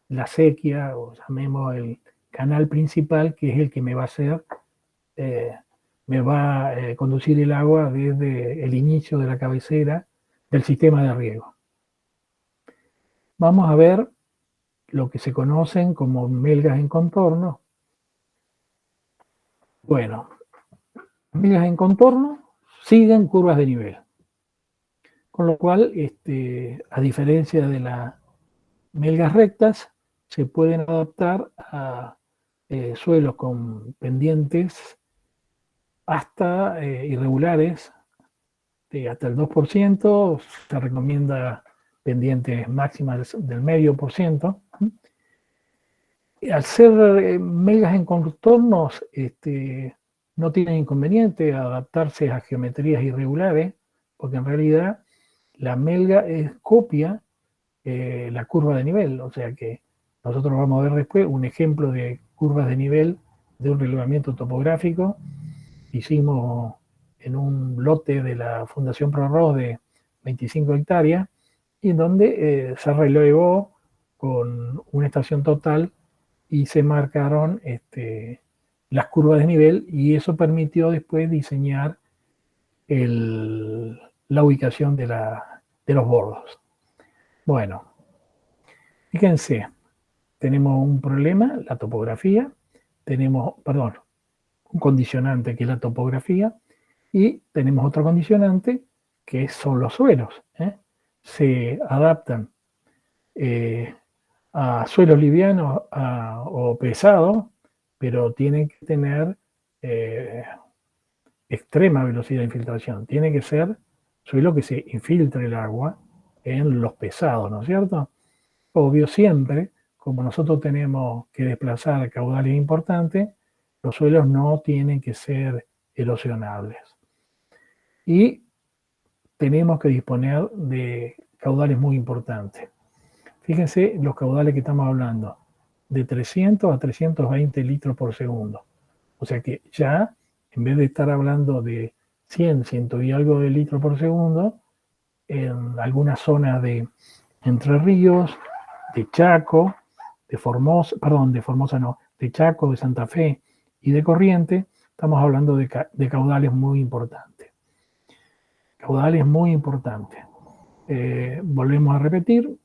la sequía, o llamemos el canal principal, que es el que me va a hacer, me va a conducir el agua desde el inicio de la cabecera del sistema de riego. Vamos a ver lo que se conocen como melgas en contorno. Bueno, melgas en contorno siguen curvas de nivel. Con lo cual, a diferencia de las melgas rectas, se pueden adaptar a suelos con pendientes hasta irregulares, hasta el 2%, se recomienda pendientes máximas del medio por ciento. Al ser melgas en contornos, no tienen inconveniente adaptarse a geometrías irregulares, porque en realidad la melga copia la curva de nivel, o sea que nosotros vamos a ver después un ejemplo de curvas de nivel de un relevamiento topográfico. Hicimos en un lote de la Fundación ProArroz de 25 hectáreas, y en donde se relevó con una estación total y se marcaron las curvas de nivel, y eso permitió después diseñar la ubicación de los bordos. Bueno, fíjense, tenemos un problema, la topografía, tenemos, perdón, un condicionante que es la topografía, y tenemos otro condicionante que son los suelos. Se adaptan a suelos livianos o pesados, pero tienen que tener extrema velocidad de infiltración. Tiene que ser suelo que se infiltre el agua en los pesados, ¿no es cierto? Obvio, siempre, como nosotros tenemos que desplazar caudales importantes, los suelos no tienen que ser erosionables. Y tenemos que disponer de caudales muy importantes. Fíjense los caudales que estamos hablando, de 300 a 320 litros por segundo. O sea que ya, en vez de estar hablando de 100 y algo de litros por segundo, en algunas zonas de Entre Ríos, de Chaco, de Chaco, de Santa Fe y de Corrientes, estamos hablando de caudales muy importantes. Caudales muy importantes. Volvemos a repetir,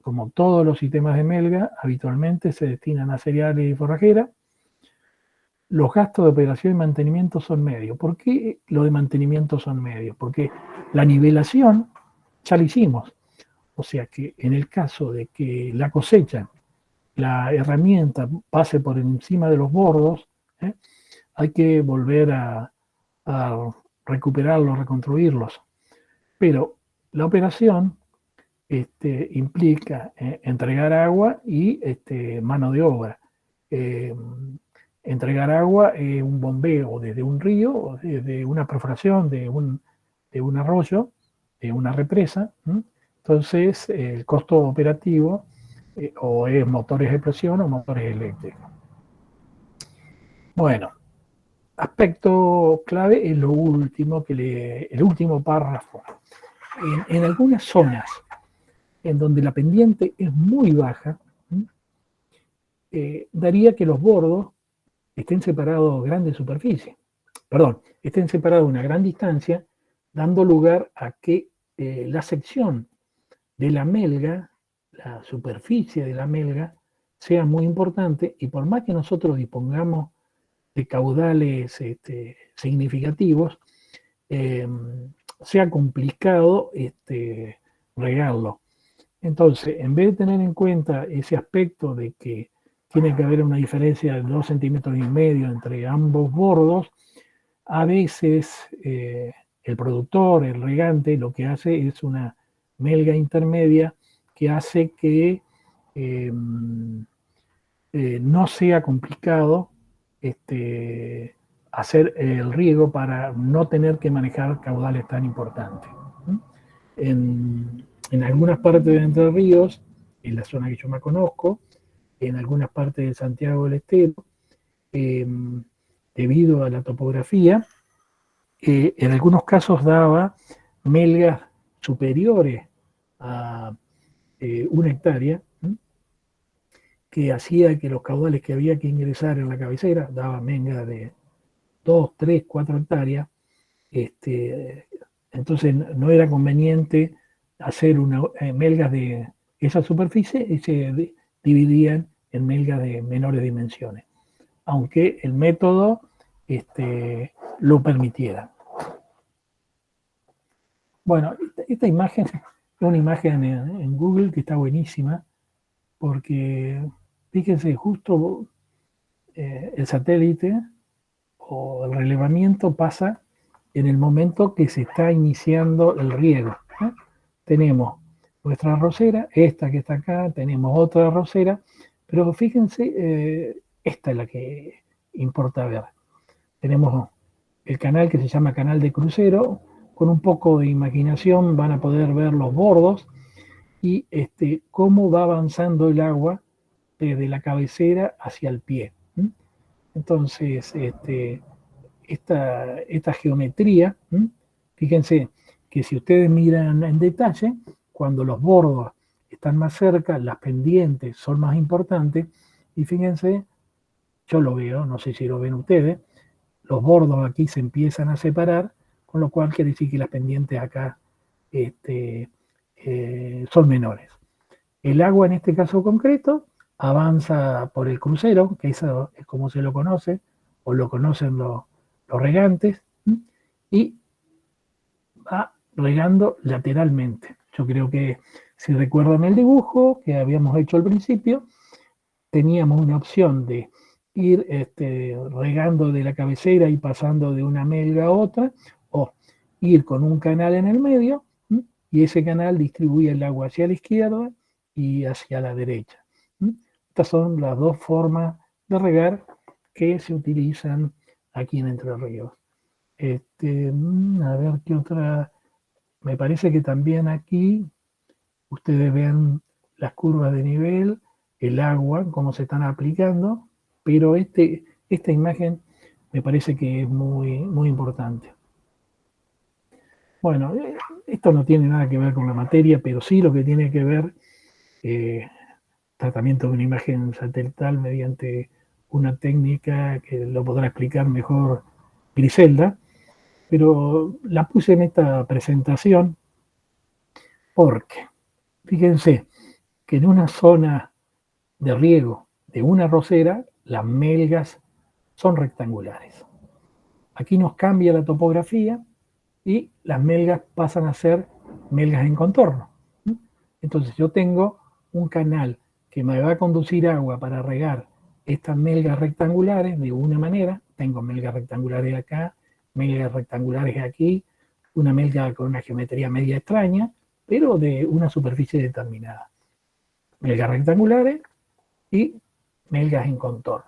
como todos los sistemas de melga, habitualmente se destinan a cereales y forrajeras. Los gastos de operación y mantenimiento son medios. ¿Por qué lo de mantenimiento son medios? Porque la nivelación ya la hicimos. O sea que en el caso de que la cosecha, la herramienta pase por encima de los bordos, hay que volver a recuperarlos, reconstruirlos. Pero la operación implica entregar agua y mano de obra. Entregar agua, un bombeo desde un río, desde una perforación de un arroyo, de una represa. Entonces, el costo operativo o es motores de presión o motores eléctricos. Bueno, aspecto clave es lo último, el último párrafo. En algunas zonas en donde la pendiente es muy baja, daría que los bordos estén separados grandes superficies, estén separados una gran distancia, dando lugar a que la sección de la melga, la superficie de la melga, sea muy importante, y por más que nosotros dispongamos de caudales significativos, sea complicado regarlo. Entonces, en vez de tener en cuenta ese aspecto de que tiene que haber una diferencia de 2,5 centímetros entre ambos bordos, a veces el productor, el regante, lo que hace es una melga intermedia que hace que no sea complicado hacer el riego para no tener que manejar caudales tan importantes. En algunas partes de Entre Ríos, en la zona que yo más conozco, en algunas partes de Santiago del Estero, debido a la topografía, en algunos casos daba melgas superiores a 1 hectárea, que hacía que los caudales que había que ingresar en la cabecera, daba melgas de 2, 3, 4 hectáreas, entonces no era conveniente hacer melgas de esa superficie y se dividían en melgas de menores dimensiones, aunque el método lo permitiera. Bueno, esta imagen es una imagen en Google que está buenísima, porque fíjense, justo el satélite o el relevamiento pasa en el momento que se está iniciando el riego. Tenemos nuestra arrocera, esta que está acá, tenemos otra arrocera, pero fíjense, esta es la que importa ver. Tenemos el canal que se llama canal de crucero, con un poco de imaginación van a poder ver los bordos y cómo va avanzando el agua desde la cabecera hacia el pie. Entonces, esta geometría, fíjense que si ustedes miran en detalle, cuando los bordos están más cerca, las pendientes son más importantes, y fíjense, yo lo veo, no sé si lo ven ustedes, los bordos aquí se empiezan a separar, con lo cual quiere decir que las pendientes acá son menores. El agua en este caso concreto avanza por el crucero, que eso es como se lo conoce, o lo conocen los regantes, y va regando lateralmente. Yo creo que, si recuerdan el dibujo que habíamos hecho al principio, teníamos una opción de ir regando de la cabecera y pasando de una melga a otra, o ir con un canal en el medio, y ese canal distribuye el agua hacia la izquierda y hacia la derecha. Estas son las dos formas de regar que se utilizan aquí en Entre Ríos. A ver qué otra. Me parece que también aquí ustedes ven las curvas de nivel, el agua, cómo se están aplicando, pero esta imagen me parece que es muy, muy importante. Bueno, esto no tiene nada que ver con la materia, pero sí lo que tiene que ver tratamiento de una imagen satelital mediante una técnica que lo podrá explicar mejor Griselda, pero la puse en esta presentación Porque fíjense que en una zona de riego de una arrocera, las melgas son rectangulares. Aquí nos cambia la topografía y las melgas pasan a ser melgas en contorno. Entonces yo tengo un canal que me va a conducir agua para regar estas melgas rectangulares de una manera. Tengo melgas rectangulares acá, melgas rectangulares aquí, una melga con una geometría media extraña, pero de una superficie determinada. Melgas rectangulares y melgas en contorno.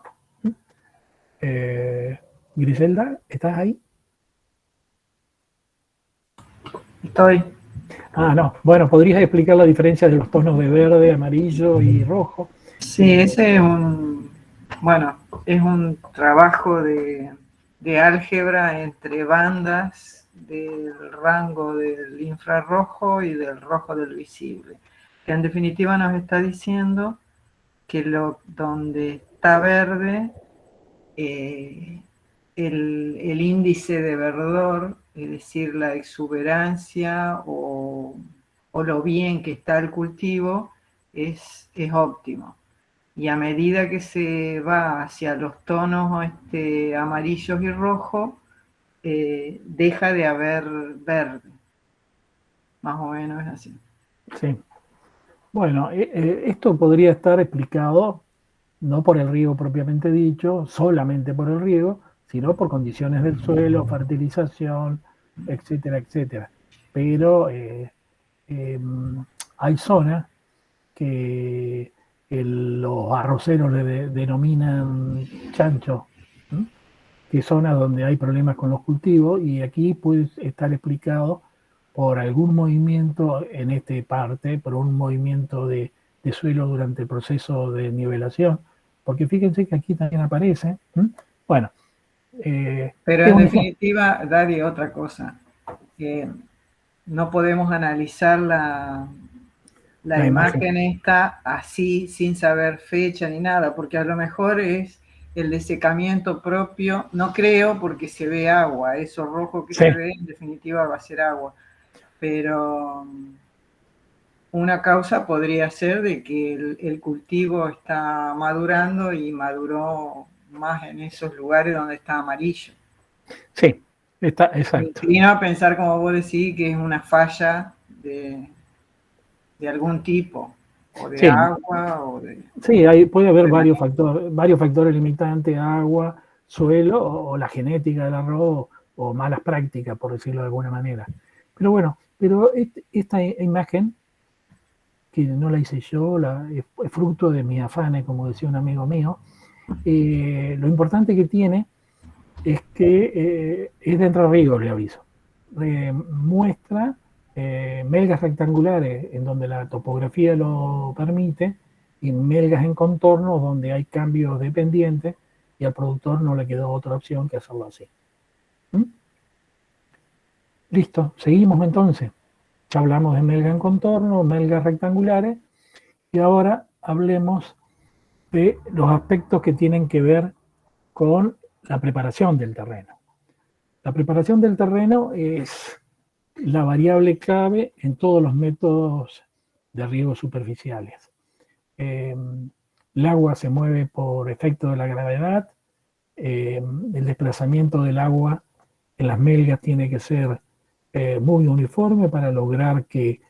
Griselda, ¿estás ahí? Estoy. Ah, no. Bueno, ¿podrías explicar la diferencia de los tonos de verde, amarillo y rojo? Sí, ese es bueno, es un trabajo de álgebra entre bandas del rango del infrarrojo y del rojo del visible, que en definitiva nos está diciendo que donde está verde, eh, el índice de verdor, es decir, la exuberancia o lo bien que está el cultivo, es óptimo. Y a medida que se va hacia los tonos amarillos y rojos, deja de haber verde. Más o menos es así. Sí. Bueno, esto podría estar explicado no por el riego propiamente dicho, solamente por el riego, sino por condiciones del suelo, fertilización, etcétera, etcétera. Pero eh, hay zonas que los arroceros le denominan chancho, ¿m? Que zonas donde hay problemas con los cultivos, y aquí puede estar explicado por algún movimiento en esta parte, por un movimiento de suelo durante el proceso de nivelación, porque fíjense que aquí también aparece. Bueno, Pero es en un ejemplo. definitiva, Daddy, otra cosa. Que no podemos analizar la La imagen. imagen esta así, sin saber fecha ni nada, porque a lo mejor es el desecamiento propio, no creo porque se ve agua, eso rojo que Sí, se ve en definitiva va a ser agua, pero una causa podría ser de que el cultivo está madurando y maduró más en esos lugares donde está amarillo. sí, está Me exacto. inclino a pensar, como vos decís, que es una falla de algún tipo, o de Sí, agua, o de... sí, puede haber varios factores limitantes: agua, suelo o la genética del arroz, o malas prácticas, por decirlo de alguna manera. Pero bueno, esta imagen, que no la hice yo, es fruto de mis afanes, como decía un amigo mío. Lo importante que tiene es que es de Entre Ríos, le aviso. Muestra melgas rectangulares en donde la topografía lo permite, y melgas en contorno donde hay cambios de pendiente, y al productor no le quedó otra opción que hacerlo así. ¿Mm? Listo, seguimos entonces. Ya hablamos de melgas en contorno, melgas rectangulares, y ahora hablemos de los aspectos que tienen que ver con la preparación del terreno. La preparación del terreno es la variable clave en todos los métodos de riego superficiales. El agua se mueve por efecto de la gravedad. El desplazamiento del agua en las melgas tiene que ser muy uniforme para lograr que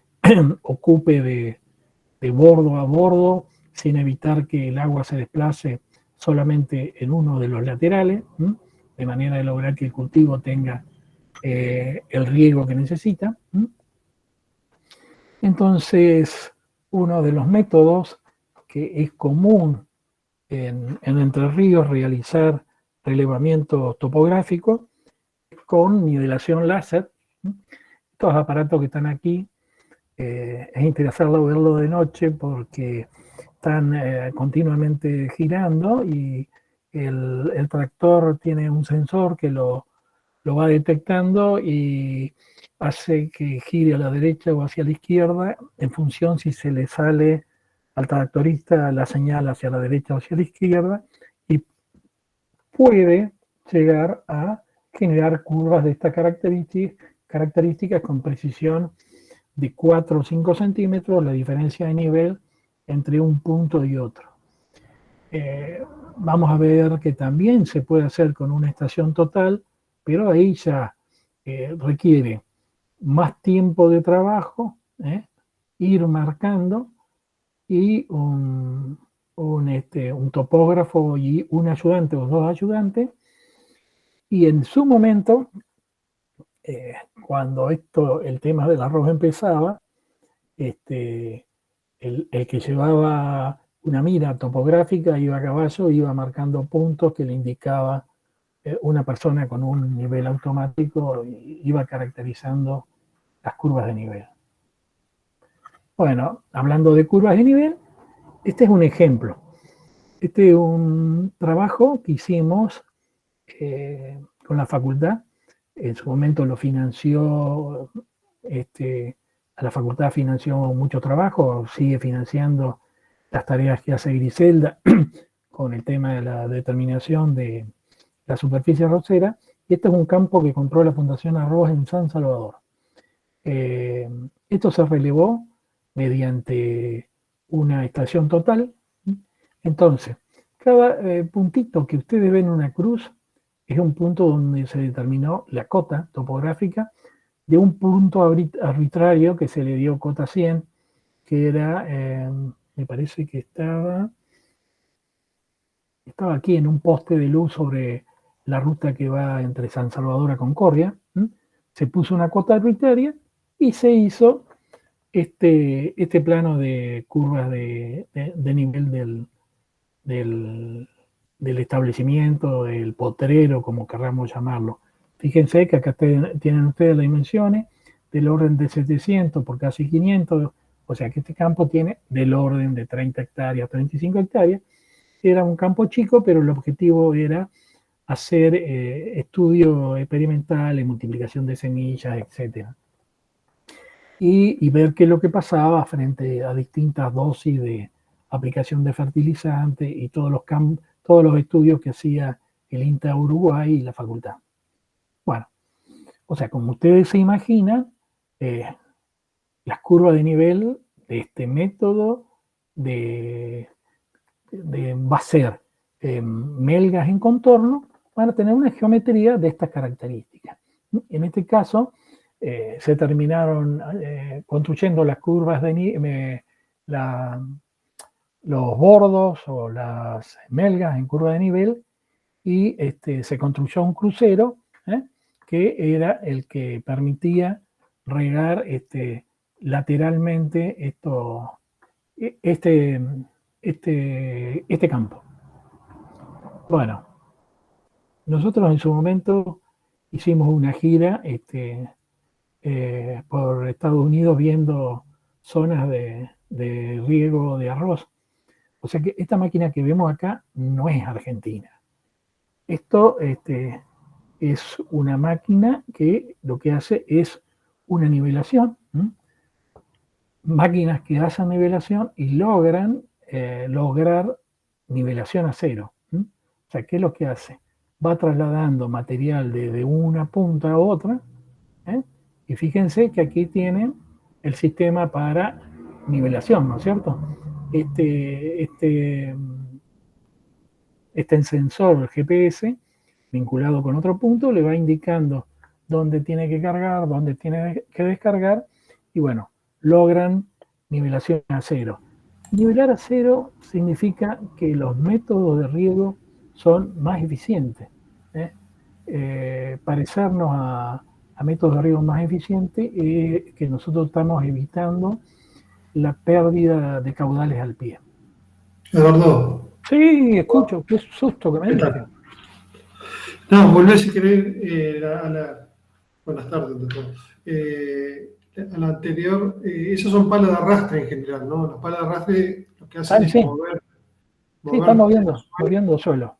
ocupe de bordo a bordo, sin evitar que el agua se desplace solamente en uno de los laterales, de manera de lograr que el cultivo tenga el riego que necesita. Entonces, uno de los métodos que es común en Entre Ríos realizar relevamiento topográfico con nivelación láser. Estos aparatos que están aquí, es interesante verlo de noche porque están continuamente girando, y el tractor tiene un sensor que lo va detectando y hace que gire a la derecha o hacia la izquierda en función si se le sale al tractorista la señal hacia la derecha o hacia la izquierda, y puede llegar a generar curvas de estas características con precisión de 4 o 5 centímetros la diferencia de nivel entre un punto y otro. Vamos a ver que también se puede hacer con una estación total, pero ahí ya requiere más tiempo de trabajo, ir marcando, y un topógrafo y un ayudante o dos ayudantes. Y en su momento, cuando el tema del arroz empezaba, el que llevaba una mira topográfica iba a caballo, iba marcando puntos que le indicaba una persona con un nivel automático, iba caracterizando las curvas de nivel. Bueno, hablando de curvas de nivel, este es un ejemplo. Este es un trabajo que hicimos con la facultad. En su momento lo financió, a la facultad financió mucho trabajo, sigue financiando las tareas que hace Griselda con el tema de la determinación de la superficie arrocera. Y este es un campo que compró la Fundación Arroz en San Salvador. Esto se relevó mediante una estación total. Entonces, cada puntito que ustedes ven en una cruz es un punto donde se determinó la cota topográfica de un punto arbitrario que se le dio cota 100, que era, me parece que estaba aquí en un poste de luz sobre la ruta que va entre San Salvador a Concordia. Se puso una cota arbitraria y se hizo este plano de curvas de nivel del establecimiento, del potrero, como queramos llamarlo. Fíjense que acá tienen ustedes las dimensiones del orden de 700 por casi 500, o sea que este campo tiene del orden de 30 hectáreas, 35 hectáreas. Era un campo chico, pero el objetivo era hacer estudios experimentales, multiplicación de semillas, etc. Y ver qué es lo que pasaba frente a distintas dosis de aplicación de fertilizantes y todos los estudios que hacía el INTA Uruguay y la facultad. Bueno, o sea, como ustedes se imaginan, las curvas de nivel de este método va a ser melgas en contorno, van a tener una geometría de estas características. En este caso, se terminaron construyendo las curvas de los bordos o las melgas en curva de nivel, y se construyó un crucero que era el que permitía regar lateralmente este campo. Bueno, nosotros en su momento hicimos una gira por Estados Unidos viendo zonas de riego de arroz. O sea que esta máquina que vemos acá no es argentina. Esto es una máquina que lo que hace es una nivelación. Máquinas que hacen nivelación y logran lograr nivelación a cero. O sea, ¿qué es lo que hace? Va trasladando material de una punta a otra. Y fíjense que aquí tienen el sistema para nivelación, ¿no es cierto? Este sensor GPS vinculado con otro punto le va indicando dónde tiene que cargar, dónde tiene que descargar, y bueno, logran nivelación a cero. Nivelar a cero significa que los métodos de riego son más eficientes. Parecernos a métodos de riego más eficientes es que nosotros estamos evitando la pérdida de caudales al pie. Eduardo. Sí, escucho, qué susto que me diste. No, volvé si querés buenas tardes, doctor. A la anterior, esas son palas de arrastre en general, ¿no? Las palas de arrastre lo que hacen es mover. Sí, está moviendo suelo.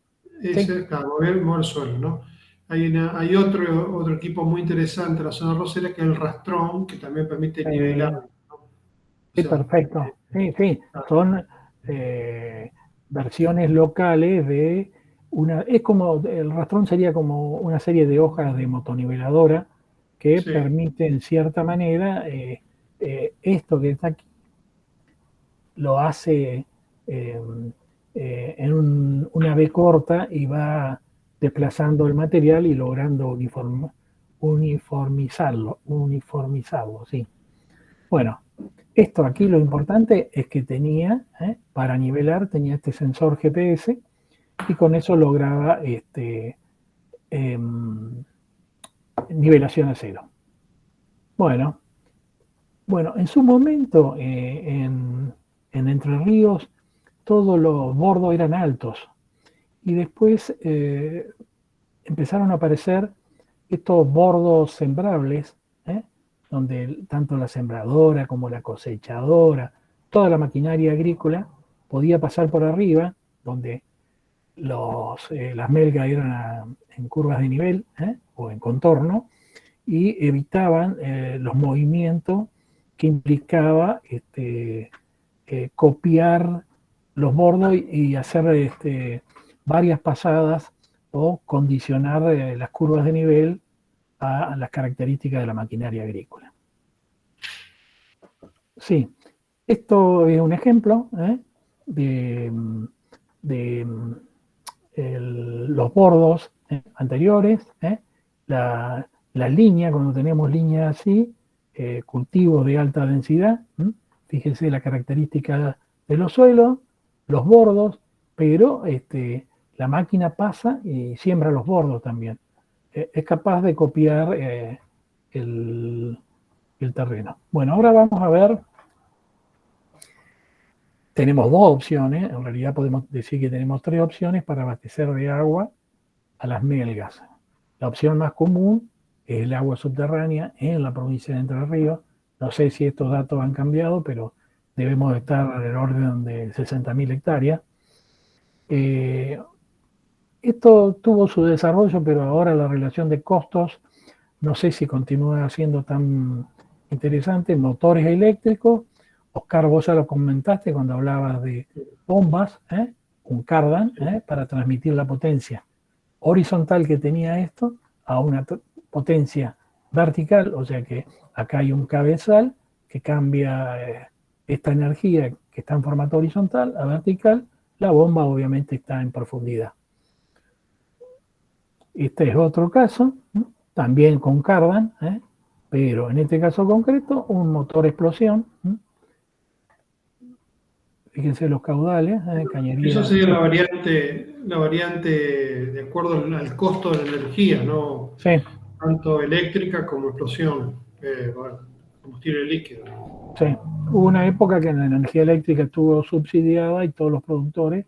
Mover suelo, ¿no? Hay otro equipo muy interesante en la zona rosera que es el rastrón, que también permite nivelar. ¿no? Sí, perfecto. Sí. Son versiones locales de es como, el rastrón sería como una serie de hojas de motoniveladora que permite en cierta manera esto que está aquí lo hace en una V corta y va desplazando el material y logrando uniformizarlo, sí. Bueno, esto aquí lo importante es que tenía, para nivelar, tenía este sensor GPS y con eso lograba nivelación a cero. Bueno, en su momento en Entre Ríos todos los bordos eran altos y después empezaron a aparecer estos bordos sembrables, donde tanto la sembradora como la cosechadora, toda la maquinaria agrícola podía pasar por arriba, donde las melgas eran en curvas de nivel o en contorno, y evitaban los movimientos que implicaba copiar los bordos y hacer varias pasadas o condicionar las curvas de nivel a las características de la maquinaria agrícola. Sí, esto es un ejemplo de los bordos anteriores, la línea, cuando tenemos líneas así, cultivos de alta densidad, fíjense la característica de los suelos, los bordos, pero la máquina pasa y siembra los bordos también. Es capaz de copiar el terreno. Bueno, ahora vamos a ver, tenemos dos opciones, en realidad podemos decir que tenemos tres opciones para abastecer de agua a las melgas. La opción más común es el agua subterránea en la provincia de Entre Ríos. No sé si estos datos han cambiado, pero debemos estar en el orden de 60.000 hectáreas. Esto tuvo su desarrollo, pero ahora la relación de costos, no sé si continúa siendo tan interesante. Motores eléctricos, Oscar, vos ya lo comentaste cuando hablabas de bombas, un cardan, para transmitir la potencia horizontal que tenía esto a una potencia vertical, o sea que acá hay un cabezal que cambia esta energía que está en formato horizontal a vertical. La bomba obviamente está en profundidad. Este es otro caso, también con cardan, pero en este caso concreto un motor explosión. Fíjense los caudales, cañería. Eso sería la variante de acuerdo al costo de la energía, ¿no? Sí. Tanto eléctrica como explosión, combustible líquido. Sí, hubo una época que la energía eléctrica estuvo subsidiada y todos los productores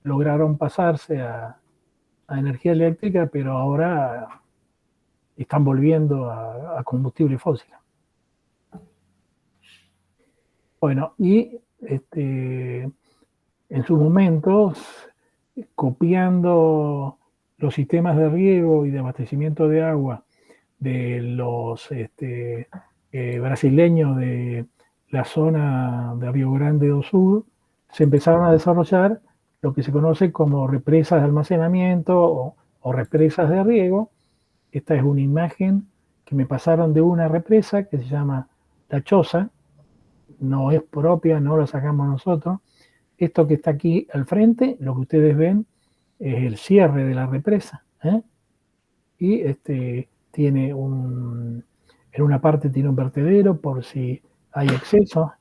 lograron pasarse a energía eléctrica, pero ahora están volviendo a combustible fósil. Bueno, y en sus momentos, copiando los sistemas de riego y de abastecimiento de agua de los brasileños de la zona de Río Grande do Sul, se empezaron a desarrollar lo que se conoce como represas de almacenamiento o represas de riego. Esta es una imagen que me pasaron de una represa que se llama La Choza, no es propia, no la sacamos nosotros. Esto que está aquí al frente, lo que ustedes ven, es el cierre de la represa, y tiene en una parte tiene un vertedero por si hay exceso,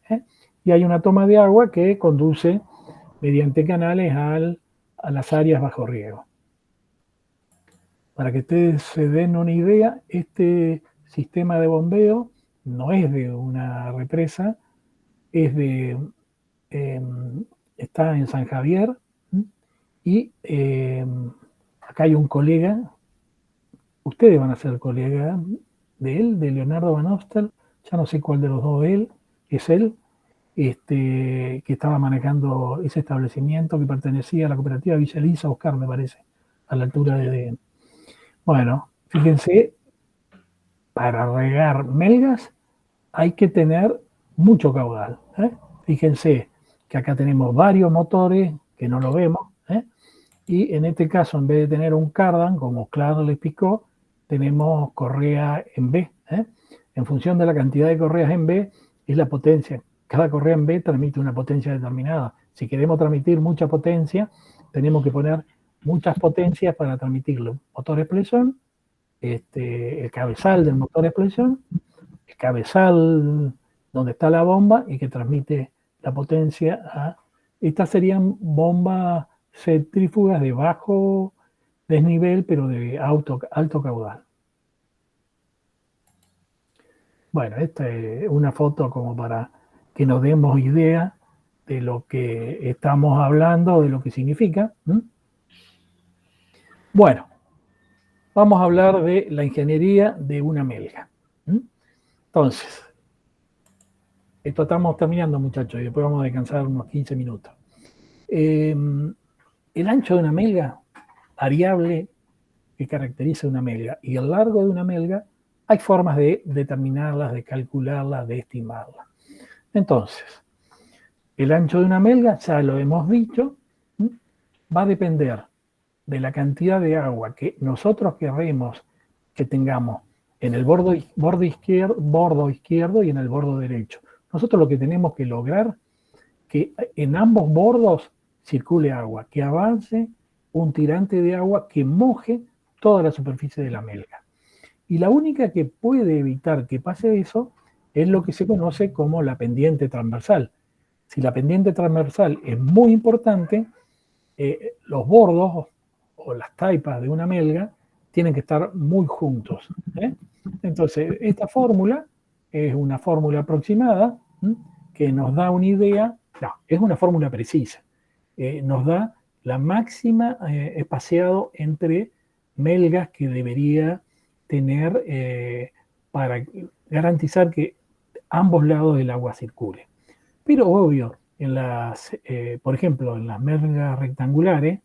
y hay una toma de agua que conduce mediante canales a las áreas bajo riego. Para que ustedes se den una idea, este sistema de bombeo no es de una represa, está en San Javier, y acá hay un colega, ustedes van a ser colegas de él, de Leonardo Van Ostel, ya no sé cuál de los dos es él, que estaba manejando ese establecimiento que pertenecía a la cooperativa Villa Elisa, Oscar, me parece, a la altura de... Bueno, fíjense, para regar melgas hay que tener mucho caudal. Fíjense que acá tenemos varios motores que no lo vemos, y en este caso, en vez de tener un cardan, como Claro le explicó, tenemos correa en B. En función de la cantidad de correas en B, es la potencia. Cada correa en B transmite una potencia determinada. Si queremos transmitir mucha potencia, tenemos que poner muchas potencias para transmitirlo. Motor explosión, el cabezal del motor explosión, el cabezal donde está la bomba y que transmite la potencia a... Estas serían bombas centrífugas de bajo desnivel, pero de alto caudal. Bueno, esta es una foto como para que nos demos idea de lo que estamos hablando, de lo que significa. Bueno, vamos a hablar de la ingeniería de una melga. Entonces, esto estamos terminando, muchachos, y después vamos a descansar unos 15 minutos. El ancho de una melga, variable que caracteriza una melga, y el largo de una melga, hay formas de determinarlas, de calcularlas, de estimarlas. Entonces, el ancho de una melga, ya lo hemos dicho, va a depender de la cantidad de agua que nosotros queremos que tengamos en el bordo izquierdo y en el bordo derecho. Nosotros lo que tenemos que lograr que en ambos bordos circule agua, que avance un tirante de agua que moje toda la superficie de la melga. Y la única que puede evitar que pase eso es lo que se conoce como la pendiente transversal. Si la pendiente transversal es muy importante, los bordos o las taipas de una melga tienen que estar muy juntos. Entonces, esta fórmula es una fórmula aproximada que nos da una idea, no, es una fórmula precisa, nos da la máxima espaciado entre melgas que debería tener para garantizar que ambos lados del agua circule. Pero obvio, por ejemplo, en las melgas rectangulares,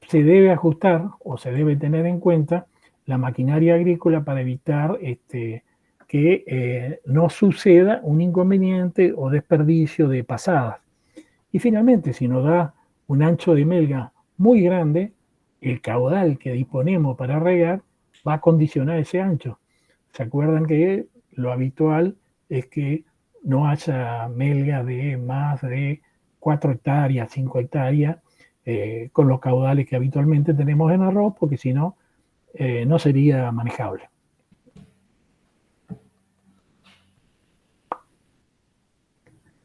se debe ajustar o se debe tener en cuenta la maquinaria agrícola para evitar que no suceda un inconveniente o desperdicio de pasadas. Y finalmente, si nos da un ancho de melga muy grande, el caudal que disponemos para regar va a condicionar ese ancho. ¿Se acuerdan que lo habitual es que no haya melga de más de 4 hectáreas, 5 hectáreas, con los caudales que habitualmente tenemos en arroz, porque si no, no sería manejable.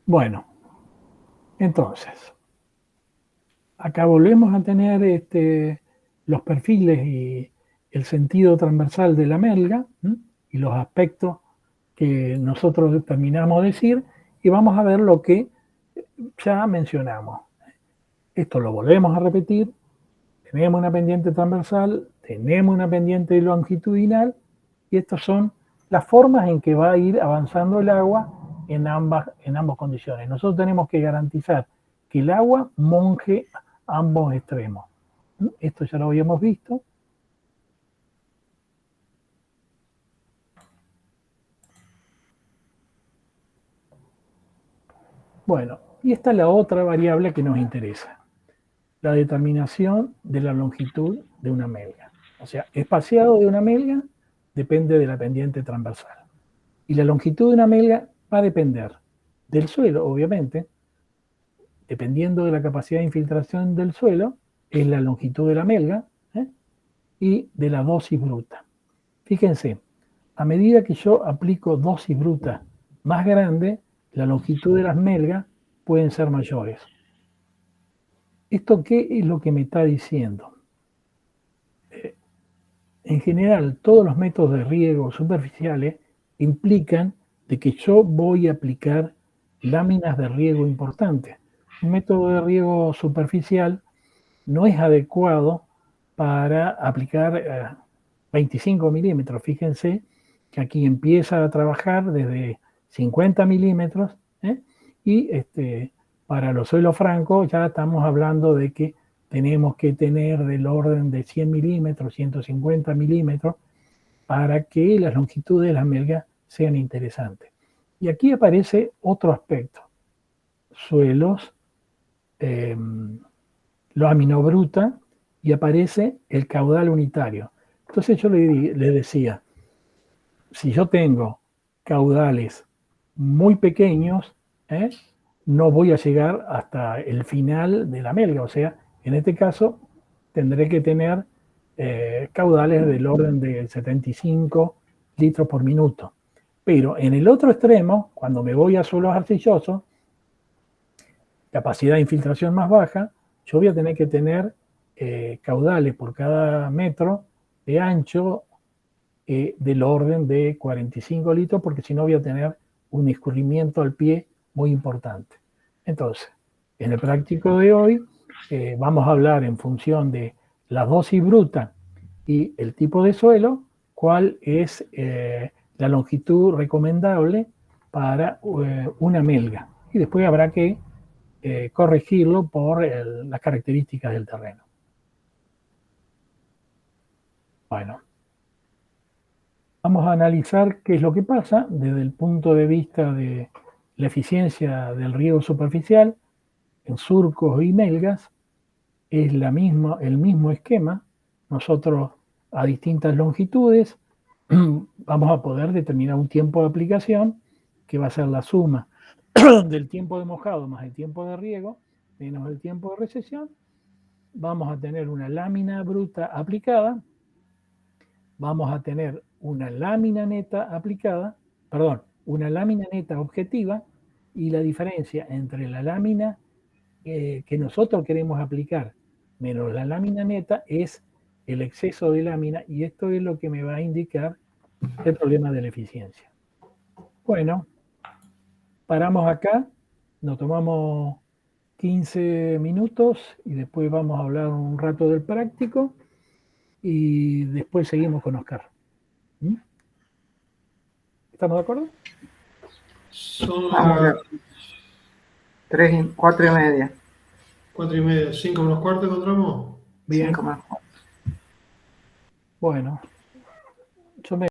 Bueno, entonces, acá volvemos a tener los perfiles y el sentido transversal de la melga y los aspectos que nosotros determinamos decir, y vamos a ver lo que ya mencionamos. Esto lo volvemos a repetir. Tenemos una pendiente transversal, tenemos una pendiente longitudinal, y estas son las formas en que va a ir avanzando el agua en ambas condiciones. Nosotros tenemos que garantizar que el agua monje ambos extremos. Esto ya lo habíamos visto. Bueno, y esta es la otra variable que nos interesa, la determinación de la longitud de una melga. O sea, espaciado de una melga depende de la pendiente transversal. Y la longitud de una melga va a depender del suelo, obviamente. Dependiendo de la capacidad de infiltración del suelo, es la longitud de la melga y de la dosis bruta. Fíjense, a medida que yo aplico dosis bruta más grande, la longitud de las melgas pueden ser mayores. ¿Esto qué es lo que me está diciendo? En general, todos los métodos de riego superficiales implican de que yo voy a aplicar láminas de riego importantes. Un método de riego superficial no es adecuado para aplicar 25 milímetros. Fíjense que aquí empieza a trabajar desde 50 milímetros y para los suelos francos ya estamos hablando de que tenemos que tener del orden de 100 milímetros, 150 milímetros para que las longitudes de las melgas sean interesantes. Y aquí aparece otro aspecto, suelos, lámina bruta, y aparece el caudal unitario. Entonces yo le decía, si yo tengo caudales muy pequeños, no voy a llegar hasta el final de la melga. O sea, en este caso tendré que tener caudales del orden de 75 litros por minuto. Pero en el otro extremo, cuando me voy a suelos arcillosos, capacidad de infiltración más baja, yo voy a tener que tener caudales por cada metro de ancho del orden de 45 litros, porque si no voy a tener un escurrimiento al pie muy importante. Entonces, en el práctico de hoy vamos a hablar en función de la dosis bruta y el tipo de suelo, cuál es la longitud recomendable para una melga. Y después habrá que corregirlo por las características del terreno. Bueno, vamos a analizar qué es lo que pasa desde el punto de vista de la eficiencia del riego superficial en surcos y melgas. Es el mismo esquema. Nosotros a distintas longitudes vamos a poder determinar un tiempo de aplicación que va a ser la suma del tiempo de mojado más el tiempo de riego menos el tiempo de recesión. Vamos a tener una lámina bruta aplicada, vamos a tener una lámina neta aplicada, perdón, una lámina neta objetiva, y la diferencia entre la lámina que nosotros queremos aplicar menos la lámina neta es el exceso de lámina, y esto es lo que me va a indicar el problema de la eficiencia. Bueno, paramos acá, nos tomamos 15 minutos y después vamos a hablar un rato del práctico y después seguimos con Oscar. ¿Estamos de acuerdo? Son Vamos las 4:30. 4:30, 5 menos cuarto encontramos. Bien. 5 más. Bueno, yo me